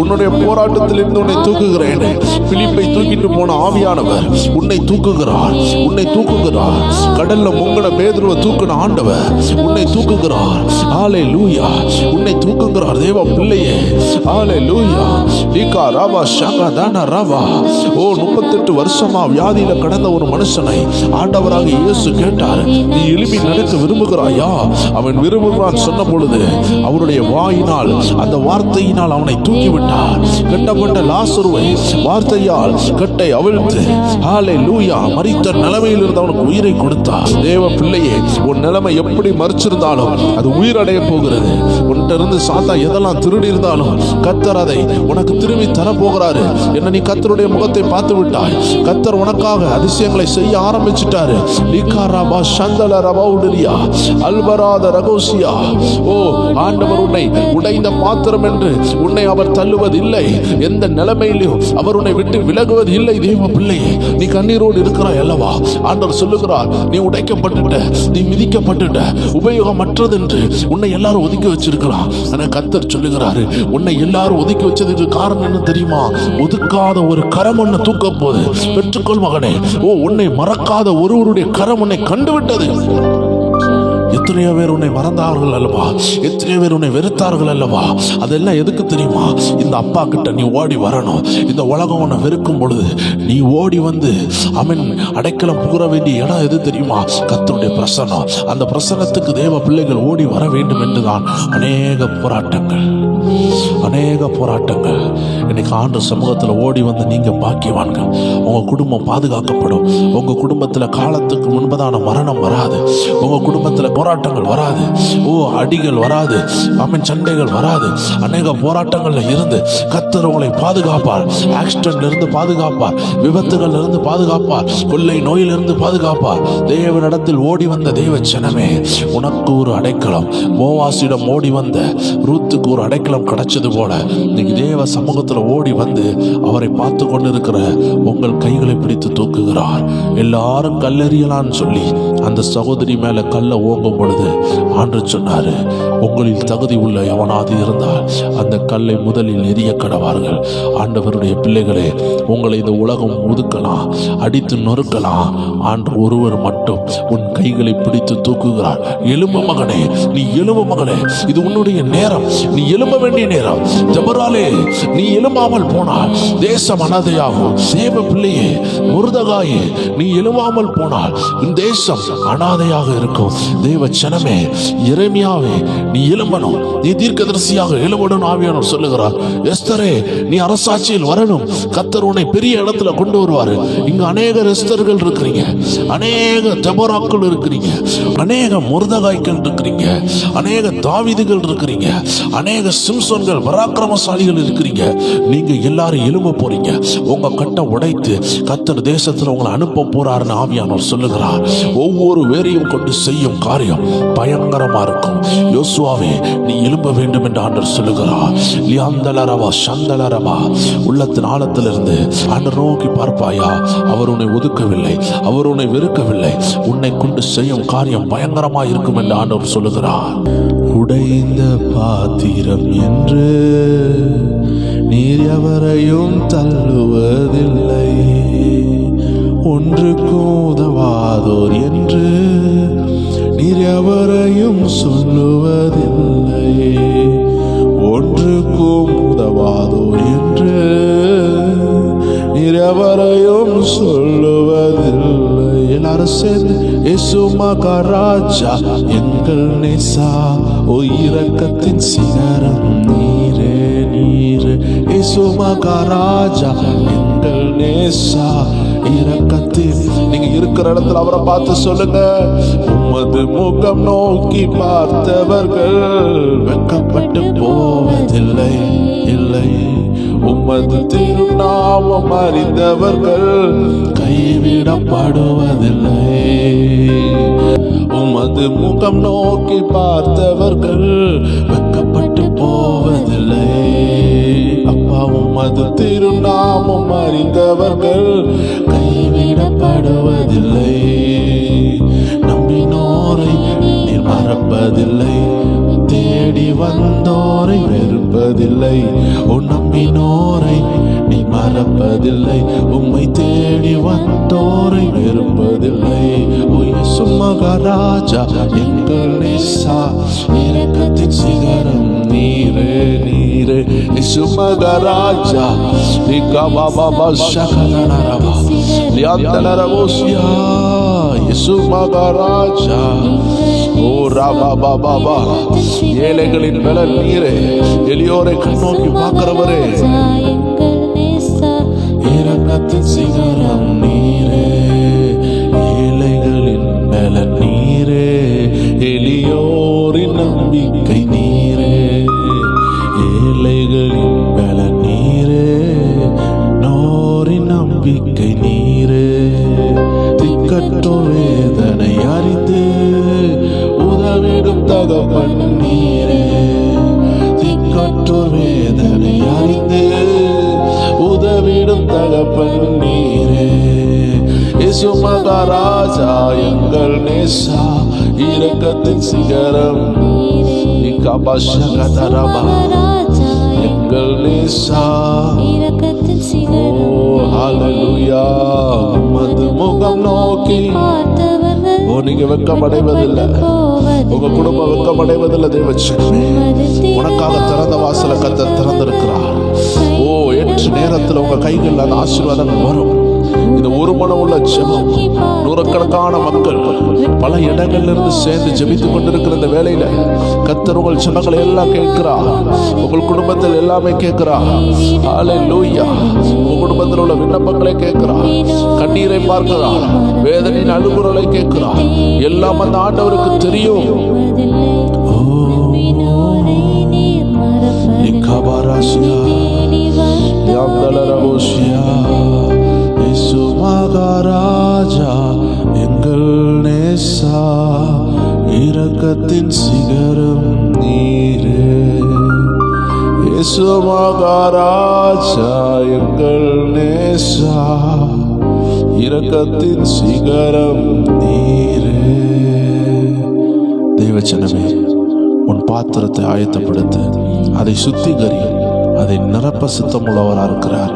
உன்னுடைய போராட்டத்தில் இருந்து உன்னை தூக்குகிறேன். பிலிப்பை தூக்கிட்டு போன ஆவியானவர் உன்னை தூக்குகிறார், உன்னை தூக்குகிறார். கடல்ல முங்கின பேதுருவை தூக்கின ஆண்டவர் உன்னை தூக்குகிறார். அல்லேலூயா, உன்னை தூக்குகிறார் தேவ பிள்ளையே. அல்லேலூயா. லீகா ரபா ஷகதான ரபா. ஓ 38 வருஷமா வியாதியில கடந்த ஒரு மனுஷனை ஆண்டவராக இயேசு கேட்டார், நீ எழுப்பி நடக்க விரும்புகிறாயா? அவன் விரும்புகிறான் சொன்ன பொழுது அவருடைய வாயினால் அந்த வார்த்தையினால் அவனை தூக்கிவிட்டார். கட்டப்பட்ட லாசருவை வார்த்தையால் கட்டை அவிழ்த்து ஹல்லேலூயா மரித்த நிலைமையில் இருந்து அவனுக்கு உயிரை கொடுத்தார். தேவ பிள்ளையே, உன் நிலைமை எப்படி மறிச்சிருந்தாலும் அது உயிரடைய போகிறது. உன்கிட்ட இருந்து சாத்தா எதெல்லாம் திருடி இருந்தாலும் கர்த்தர் அதை உனக்கு திரும்பி தரப்போகிறாரு. என்ன நீ கர்த்தருடைய முகத்தை பார்த்து விட்டாய். கர்த்தர் உனக்காக அதிசயங்களை செய்ய ஆரம்பிச்சிட்டாரு. லீகாராபா சந்தல ரபௌடலியா அல்பராத ரகோசியா. ஓ ஆண்டவர் உன்னை உடைந்த பாத்திரம் என்று உன்னை அவர் தள்ளுவதில்லை. எந்த நிலைமையிலும் அவர் உன்னை விட்டு விலகுவது இல்லை. தேவ பிள்ளையே, நீ கண்ணீரோடு இருக்கிறாய் அல்லவா? ஆண்டவர் சொல்லுகிறார், நீ உடைக்கப்பட்டுட்ட, நீ மிதிக்கப்பட்டுட்ட, உபயோகமற்றது என்று உன்னை எல்லாரும் ஒதுக்கி வச்சிருக்கலாம். ஆனா கர்த்தர் சொல்லுகிறாரு, உன்னை எல்லாரும் ஒதுக்கி வச்சதுக்கு காரணம் என்ன தெரியுமா? ஒதுக்காத ஒரு கரம் உன்னை தூக்க போது. பெற்றுக்கொள் மகனே. ஓ உன்னை மறக்காத ஒருவருடைய கரம் உன்னை கண்டுவிட்டது. எத்தனையோ பேர் உன்னை மறந்தார்கள் அல்லவா? எத்தனையோ பேர் உன்னை வெறுத்தார்கள் அல்லவா? அதெல்லாம் எதுக்கு தெரியுமா? இந்த அப்பா கிட்ட நீ ஓடி வரணும். இந்த உலகம் உன்னை வெறுக்கும் பொழுது நீ ஓடி வந்து அவன் அடைக்கலம் புகுற வேண்டிய இடம் எது தெரியுமா? கர்த்தருடைய பிரசன்னம். அந்த பிரசன்னத்துக்கு தேவ பிள்ளைகள் ஓடி வர வேண்டும் என்றுதான் அநேக போராட்டங்கள். இன்னைக்கு ஆண்டு சமூகத்தில் ஓடி வந்து நீங்க பாக்கியவான்கள். உங்க குடும்பம் பாதுகாக்கப்படும். உங்க குடும்பத்தில் காலத்துக்கு முன்பதான மரணம் வராது. உங்க குடும்பத்தில் போராட்டங்கள் வராது. ஓ அடிகள் வராது. சண்டைகள் வராது. அநேக போராட்டங்கள்ல இருந்து கர்த்தர் உங்களை பாதுகாப்பார். ஆக்சிடென்ட்ல இருந்து பாதுகாப்பார். விபத்துகள்ல இருந்து பாதுகாப்பார். கொள்ளை நோயிலிருந்து பாதுகாப்பார். தேவனிடத்தில் ஓடி வந்த தேவ ஜனமே, உனக்கு ஒரு அடைக்கலம். போவாசிடம் ஓடி வந்த ரூத்துக்கு ஒரு அடைக்கலம் கிடைச்சது போல இன்னைக்கு தேவ சமூகத்தில் ஓடி வந்து அவரை பார்த்து கொண்டிருக்கிற உங்கள் கைகளை பிடித்து தூக்குகிறார். எல்லாரும் கல்லெறியலான்னு சொல்லி அந்த சகோதரி மேல கல்லை ஓங்கும் பொழுது ஆண்டவர் சொன்னாரு, உங்களில் தகுதி உள்ள எவனாவது இருந்தால் அந்த கல்லை முதலில் எரிய கடவார்கள். ஆண்டவருடைய பிள்ளைகளே, உங்களை இந்த உலகம் ஒதுக்கலாம், அடித்து நொறுக்கலாம். ஆண்டவர் ஒருவர் மட்டும் உன் கைகளை பிடித்து தூக்குகிறார். எலும்பு மகனே, நீ எலும்பு மகனே, இது உன்னுடைய நேரம். நீ எழும்ப வேண்டிய நேரம். ஜெபராலே, நீ எழும்பாமல் போனால் தேசம் அனாதையாகும். தேவ பிள்ளையே, முருதகாயே, நீ எழும்பாமல் போனால் இந்த தேசம் அனாதையாக இருக்கும். தேவ ஜனமே, எரேமியாவே, நீ எழும்பணும். நீ தீர்க்கதரிசியாக எழும்பணும். ஆவியானவர் சொல்லுகிறார், எஸ்தரே, நீ அரசாட்சியில் வரணும். கர்த்தர் உன்னை பெரிய இடத்துல கொண்டு வருவாரு. இங்க அநேக எஸ்தர்கள் இருக்கிறீங்க, அநேக தெபோராக்கள் இருக்கிறீங்க, அநேக முருதகாய்கள் இருக்கிறீங்க, அநேக தாவீதுகள் இருக்கிறீங்க, அநேக சிம்சோன்கள் பராக்கிரமசாலிகள் இருக்கிறீங்க. நீங்க எல்லாரும் எழும்ப போறீங்க. உங்க கட்டை உடைத்து கர்த்தர் தேசத்துல உங்களை அனுப்ப போறாருன்னு ஆவியானவர் சொல்லுகிறார். ஒவ்வொரு வேரையும் கொண்டு செய்யும் காரியம் பயங்கரமா இருக்கும். யோசுவாவே, நீ எழும்ப வேண்டும் என்று ஆண்டவர் சொல்லுகிறார். லியாந்தலரவா சந்தலரவா, உள்ளத்தின் ஆழத்திலிருந்து ஆண்டவர் நோக்கி பார்ப்பாயா? அவர் உன்னை ஒதுக்கவில்லை, அவர் உன்னை வெறுக்கவில்லை. உன்னை கொண்டு செய்யும் காரியம் பயங்கரமா இருக்கும் என்று ஆண்டவர் சொல்லுகிறார். உடைந்த பாத்திரம் என்று நீர் எவரையும் தள்ளுவதில்லை. ஒன்றுக்கும் உதவாதோர் என்று நீர் எவரையும் சொல்லுவதில்லை. ஒன்றுக்கும் உதவாதோர் என்று நீர் எவரையும் சொல்லுவதில்லை. எல்லாரும் சேர்ந்து இயேசு மகாராஜா, எங்கள் நேசா, ஓ இரக்கத்தின் சிகரம் நீரே நீரே. இயேசு மகாராஜா, எங்கள் நேசா, இரக்கத்தில். நீங்க இருக்கிற இடத்துல அவரை பார்த்து சொல்லுங்க, உமது முகம் நோக்கி பார்த்தவர்கள் வெட்கப்பட்டு போவதில்லை, இல்லை. உமது திருநாமம் அறிந்தவர்கள் கைவிடப்படுவதில்லை. உமது முகம் நோக்கி பார்த்தவர்கள் வெட்கப்பட்டு போவதில்லை. அப்பா, உமது திருநாமம் அறிந்தவர்கள் கைவிடப்படுவதில்லை. நம்பினோரை நீர் மறப்பதில்லை, தேடி வந்தோரை வெறுப்பதில்லை. ஓ நம்பினோரை நீ மறப்பதில்லை, உம்மை தேடி வந்தோரை வெறுப்பதில்லை. ஓ இயேசு மகாராஜா, எங்கள் நேசா, இரக்கத்தின் சிகரம் நீரே நீரே. நீரே. இயேசு மகாராஜா இகபாபா ஷகதனரபா லியாந்தலரவோசியா. இயேசு மகாராஜா ஓ ராபா பாபா. ஏழைகளின் பலன் நீரே, எளியோரை கண்ணோக்கி பார்க்கிறவரே. இரக்கத்தின் சிகரம் நீரே, ஏழைகளின் பலன் நீரே, எளியோரின் நம்பிக்கை நீரே. ஏழைகளின் பலன் நீரே, நோரின் நம்பிக்கை நீரே. திக்கற்றோர் வேதனை அறிந்து உதவிடும் தகப்பன் நீரே. திக்கற்றோர் வேதனை அறிந்து உதவிடும் தகப்பன் நீரே. இயேசு மகாராஜா எங்கள் நேசா, இரக்கத்தின் சிகரம் எங்கள் நேசா. ஓ ஹல்லேலூயா. உமது முகம் நோக்கி ஓ நீங்க வெட்கமடைவதில்லை, உங்க குடும்பம் வெட்கமடைவதில்லை. தேவச்சனமே, உனக்காக திறந்த வாசலை கர்த்தர் திறந்திருக்கிறார். ஓ ஏற்ற நேரத்தில் உங்க கைகளில் அந்த ஆசீர்வாதங்கள் வரும். இந்த ஒரு மனம் உள்ள ஜெபம், நூறுக்கணக்கான மக்கள் பல இடங்களிலிருந்து சேர்ந்து ஜெபித்துக் கொண்டிருக்கிற இந்த வேளையில கர்த்தர் உங்கள் ஜெபங்களை எல்லாம் கேட்கிறார். உங்கள் குடும்பத்தில் எல்லாமே கேட்கிறார். ஹல்லேலூயா. உங்கள் குடும்பத்தில் உள்ள விண்ணப்பங்களை கேட்கிறார், கண்ணீரை பார்க்கிறார், வேதனையின் அழுகுறலை கேட்கிறார். எல்லாம் அந்த ஆண்டவருக்கு தெரியும். இயேசு மகாராஜா எங்கள் நேசா, இரக்கத்தின் சிகரம் நீரே. இயேசு மகாராஜா எங்கள் நேசா, இரக்கத்தின் சிகரம் நீரே. தேவச்சனமே, உன் பாத்திரத்தை ஆயத்தப்படுத்து, அதை சுத்திகரி, அதை நிரப்ப சித்தமுள்ளவராக இருக்கிறார்.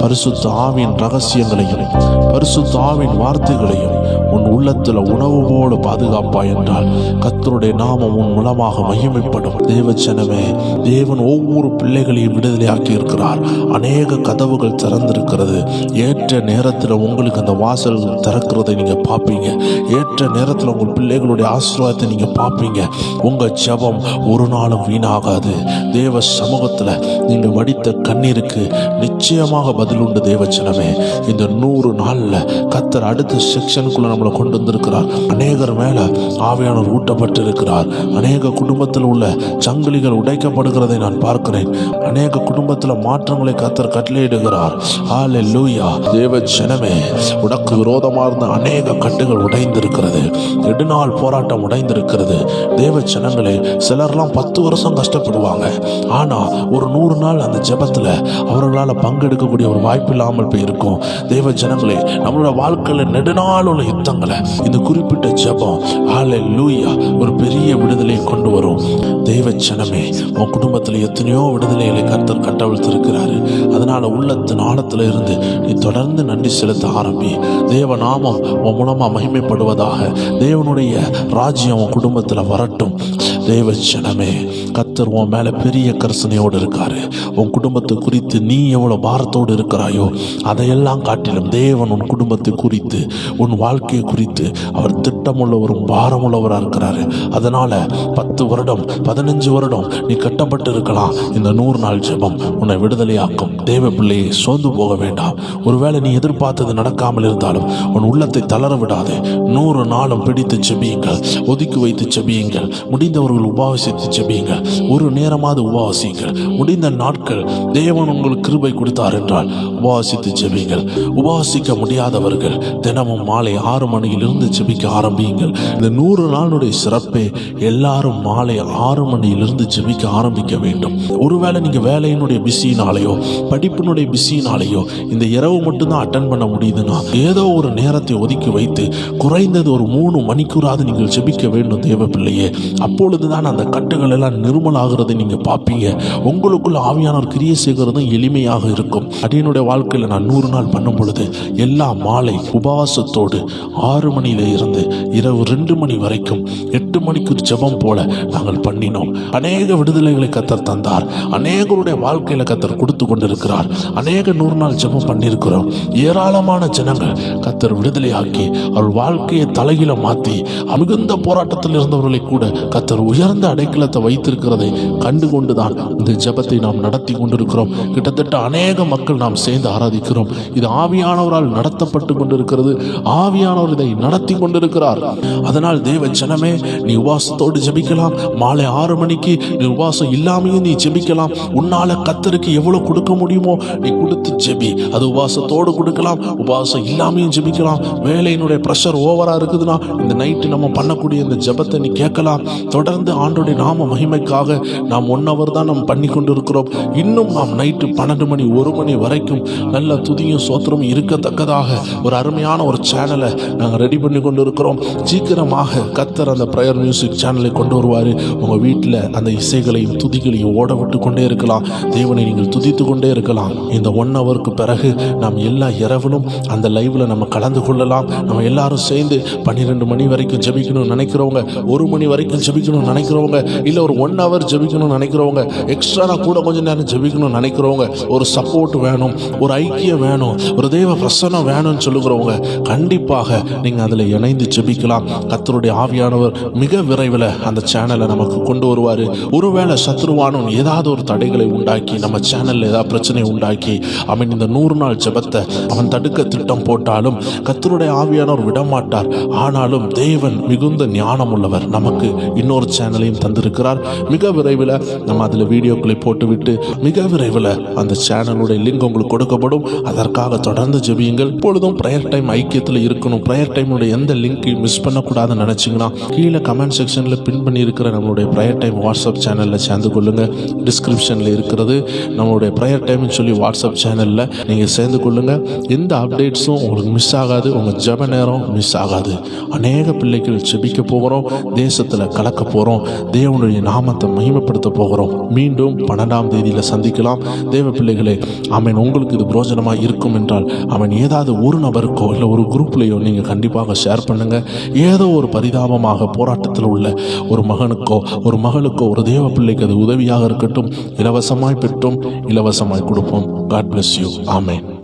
பரிசுத்த ஆவியின் ரகசியங்களையும் பரிசுத்த ஆவியின் வார்த்தைகளையும் உன் உள்ளத்தில் உணவு போல பாதுகாப்பாய் என்றால் கர்த்தருடைய நாமம் உன் மூலமாக மகிமைப்படும். தேவச்சனமே, தேவன் ஒவ்வொரு பிள்ளைகளையும் விடுதலையாக்கி இருக்கிறார். அநேக கதவுகள் திறந்திருக்கிறது. ஏற்ற நேரத்தில் உங்களுக்கு அந்த வாசல் திறக்கிறதை நீங்க பார்ப்பீங்க. ஏற்ற நேரத்தில் உங்கள் பிள்ளைகளுடைய ஆசீர்வாதத்தை நீங்க பார்ப்பீங்க. உங்க ஜெபம் ஒரு நாளும் வீணாகாது. தேவ சமூகத்தில் நீங்க வடித்த கண்ணீருக்கு நிச்சயமாக பதில் உண்டு. தேவச்சனமே, இந்த 100 நாள்ல கர்த்தர் அடுத்த செக்ஷனுக்குள்ள நம்மளை கொண்டு வந்திருக்கிறார். அநேகர் மேல ஆவியானவர் ஊட்டப்பட்டு இருக்கிறார். அநேக குடும்பத்தில் உள்ள சங்கிலிகள் உடைக்கப்படுகிறதை நான் பார்க்கிறேன். அநேக குடும்பத்தில் மாற்றங்களை கர்த்தர் கட்டளையிடுகிறார். ஹல்லேலூயா. தேவச்சனமே, உனக்கு விரோதமாக இருந்த அநேக கட்டுகள் உடைந்திருக்கிறது. நெடுநாள் போராட்டம் உடைந்திருக்கிறது. தேவச்சனங்களே, சிலர்லாம் 10 வருஷம் கஷ்டப்படுவாங்க. ஆனா ஒரு 100 நாள் அந்த ஜெபத்துல அவர்களால் பங்கெடுக்கக்கூடிய ஒரு வாய்ப்பு இல்லாமல் போயிருக்கும். தேவ ஜனங்களே, நம்மளோட வாழ்க்கையில நெடுநாள் உள்ள யுத்தங்களை இந்த குறிப்பிட்ட ஜெபம் ஹல்லேலூயா ஒரு பெரிய விடுதலையை கொண்டு வரும். தேவ ஜனமே, உன் குடும்பத்தில் எத்தனையோ விடுதலைகளை கர்த்தர் கட்டவிழ்த்திருக்கிறாரு. அதனால உள்ளத்தின் ஆழத்துல இருந்து நீ தொடர்ந்து நன்றி செலுத்த ஆரம்பி. தேவ நாமம் உன் மூலமா மகிமைப்படுவதாக. தேவனுடைய ராஜ்யம் உன் குடும்பத்தில் வரட்டும். தேவ ஜனமே, கர்த்தர் உன் மேல பெரிய கரிசனையோடு இருக்காரு. உன் குடும்பத்தை குறித்து நீ எவ்வளவு பாரத்தோடு இருக்கிறாயோ அதையெல்லாம் காட்டிலும் தேவன் உன் குடும்பத்தை குறித்து உன் வாழ்க்கையை குறித்து அவர் திட்டமுள்ளவரும் பாரமுள்ளவராக இருக்கிறாரு. அதனால 10 வருடம் 15 வருடம் நீ கட்டப்பட்டு இருக்கலாம். இந்த 100 நாள் ஜெபம் உன்னை விடுதலையாக்கும். தேவ பிள்ளையை சோர்ந்து போக வேண்டாம். ஒருவேளை நீ எதிர்பார்த்தது நடக்காமல் இருந்தாலும் உன் உள்ளத்தை தளர விடாது. 100 நாளும் பிடித்து ஜெபியுங்கள், ஒதுக்கி வைத்து ஜெபியுங்கள். முடிந்தவர்கள் உபவாசித்து ஜெபியுங்கள். ஒரு நேரமாவது உபவாசியுங்கள். முடிந்த நாட்கள் தேவன் உங்களுக்கு கிருபை கொடுத்தார் என்றால் உபவாசித்து ஜெபியுங்கள். உபவாசிக்க முடியாதவர்கள் தினமும் மாலை 6 மணியிலிருந்து ஜெபிக்க ஆரம்பியுங்கள். இந்த 100 நாளுடைய சிறப்பே எல்லாரும் மாலை 6 மணியிலிருந்து ஜெபிக்க ஆரம்பிக்க வேண்டும். ஒருவேளை நீங்க வேலையினுடைய பிஸினாலேயோ படிப்பினுடைய பிஸினாலேயோ இந்த இரவு மட்டும்தான் அட்டன் பண்ண முடியுதுன்னா ஏதோ ஒரு நேரத்தை ஒதுக்கி வைத்து குறைந்தது ஒரு 3 மணிக்கூறாவது நீங்கள் ஜெபிக்க வேண்டும் தேவ பிள்ளையே. அப்பொழுதுதான் அந்த கட்டுகள் எல்லாம் நிர்மலாகிறதை நீங்கள் பார்ப்பீங்க. உங்களுக்குள்ள ஆவியானவர் கிரியை செய்கிறதும் எளிமையாக இருக்கும். அடியனுடைய வாழ்க்கையில் நான் 100 நாள் பண்ணும் பொழுது எல்லா மாலை உபவாசத்தோடு 6 மணியில இருந்து இரவு 2 மணி வரைக்கும் 8 மணிக்கு ஜெபம் போல நாங்கள் பண்ணினோம். அநேக விடுதலைகளை கத்தர் தந்தார். அநேகருடைய வாழ்க்கையில கத்தர் கொடுத்து கொண்டிருக்கிறார். அநேக 100 நாள் ஜெபம் பண்ணியிருக்கிறோம். ஏராளமான ஜனங்கள் கத்தர் விடுதலையாக்கி அவள் வாழ்க்கையை தலையில மாற்றி மிகுந்த போராட்டத்தில் இருந்தவர்களை கூட கத்தர் உயர்ந்த அடைக்கலத்தை வைத்திருக்கிறதை கண்டு கொண்டுதான் இந்த ஜெபத்தை நாம் நடத்தி கொண்டிருக்கிறோம். கிட்டத்தட்ட அநேக மக்கள் நாம் சேர்ந்து ஆராதிக்கிறோம். இது ஆவியானவரால் நடத்தப்பட்டு கொண்டிருக்கிறது. ஆவியானவர் இதை நடத்தி கொண்டிருக்கிறார். அதனால் தேவ ஜனமே, நீ உபவாசத்தோடு ஜெபிக்கலாம். மாலை 6 மணிக்கு நீ உபவாசம் இல்லாமையும் நீ ஜெபிக்கலாம். உன்னால கத்தருக்கு எவ்வளவு கொடுக்க முடியுமோ நீ கொடுத்து ஜெபி. அது உபவாசத்தோடு கொடுக்கலாம், உபவாசம் இல்லாமையும் ஜெபிக்கலாம். வேலையினுடைய ப்ரெஷர் ஓவரா இருக்குதுன்னா இந்த நைட்டு நம்ம பண்ணக்கூடிய இந்த ஜெபத்தை நீ கேட்கலாம். தொடர்ந்து ஆண்டோடைய நாம மகிமைக்காக நாம் 1 hour தான் நாம் பண்ணி கொண்டு இருக்கிறோம். இன்னும் நாம் நைட்டு 12 மணி 1 மணி வரைக்கும் நல்ல துதியும் சோத்திரமும் இருக்கத்தக்கதாக ஒரு அருமையான ஒரு சேனலை நாங்கள் ரெடி பண்ணி கொண்டு இருக்கிறோம். சீக்கிரமாக கத்தர் அந்த ப்ரேயர் மியூசிக் சேனலை கொண்டு வருவார். உங்கள் வீட்டில் அந்த இசைகளையும் துதிகளையும் ஓட விட்டு கொண்டே இருக்கலாம். தேவனை நீங்கள் துதித்து கொண்டே இருக்கலாம். இந்த 1 hourக்கு பிறகு நாம் எல்லா இரவிலும் அந்த லைவ்ல நம்ம கலந்து கொள்ளலாம். நம்ம எல்லாரும் சேர்ந்து 12 மணி வரைக்கும் ஜெபிக்கணும்னு நினைக்கிறவங்க, 1 மணி வரைக்கும் ஜெபிக்கணும்னு நினைக்கிறவங்க, இல்லை ஒரு 1 hour ஜெபிக்கணும்னு நினைக்கிறவங்க, எக்ஸ்ட்ரா கூட கொஞ்சம் நேரம் ஜெபிக்கணும்னு நினைக்கிறவங்க, ஒரு சப்போர்ட் வேணும், ஒரு ஐக்கியம் வேணும், ஒரு தெய்வ பிரசன்னம் வேணும்னு சொல்லுகிறவங்க கண்டிப்பாக நீங்கள் அதில் இணைந்து ஜெபிக்கலாம். கர்த்தருடைய ஆவியானவர் மிக விரைவில் அந்த சேனலை நமக்கு கொண்டு வருவார். ஒருவேளை சத்ருவானும் ஏதாவது ஒரு தடைகளை உண்டாக்கி நம்ம சேனலில் ஏதாவது பிரச்சனை உண்டாக்கி அவன் இந்த 100 நாள் ஜெபத்தை அவன் தடுக்க திட்டம் போட்டாலும் கர்த்தருடைய ஆவியானவர் விடமாட்டார். ஆனாலும் தேவன் மிகுந்த ஞானம் உள்ளவர். நமக்கு இன்னொரு சேனலையும் தந்திருக்கிறார். மிக விரைவில் நம்ம அதில் வீடியோக்களை போட்டுவிட்டு மிக விரைவில் அந்த சேனலுடைய லிங்க் உங்களுக்கு கொடுக்கப்படும். அதற்காக தொடர்ந்து ஜெபியுங்கள். இப்பொழுதும் ப்ரேயர் டைம் ஐக்கியத்தில் இருக்கணும். ப்ரேயர் டைமுடைய எந்த லிங்க்கையும் மிஸ் பண்ணக்கூடாதுன்னு நினச்சிங்கன்னா கீழே கமெண்ட் செக்ஷனில் பின் பண்ணியிருக்கிற நம்மளுடைய ப்ரேயர் டைம் வாட்ஸ்அப் சேனலில் சேர்ந்து கொள்ளுங்கள். டிஸ்கிரிப்ஷனில் இருக்கிறது நம்மளுடைய ப்ரேயர் டைம்னு சொல்லி வாட்ஸ்அப் சேனலில் நீங்கள் சேர்ந்து கொள்ளுங்கள். எந்த அப்டேட்ஸும் உங்களுக்கு மிஸ் ஆகாது. உங்கள் ஜெப நேரம் மிஸ் ஆகாது. அநேக பிள்ளைகள் ஜெபிக்க போகிறோம். தேசத்தில் கலக்க போகிறோம். தேவனுடைய நாமத்தை மகிமைப்படுத்த போகிறோம். மீண்டும் 12ஆம் தேதியில் சந்திக்கலாம். தேவ பிள்ளைகளே, அவன் உங்களுக்கு இது பிரோஜனமாக இருக்கும் என்றால் அவன் ஏதாவது ஒரு நபருக்கோ இல்லை ஒரு குரூப்லேயோ நீங்கள் கண்டிப்பாக ஷேர் பண்ணுங்கள். ஏதோ ஒரு பரிதாபமாக போராட்டத்தில் உள்ள ஒரு மகனுக்கோ ஒரு மகளுக்கோ ஒரு தேவ பிள்ளைக்கு அது உதவியாக இருக்கட்டும். இலவசமாய் பெற்றும் இலவசமாய் கொடுப்போம். God bless you. ஆமென்.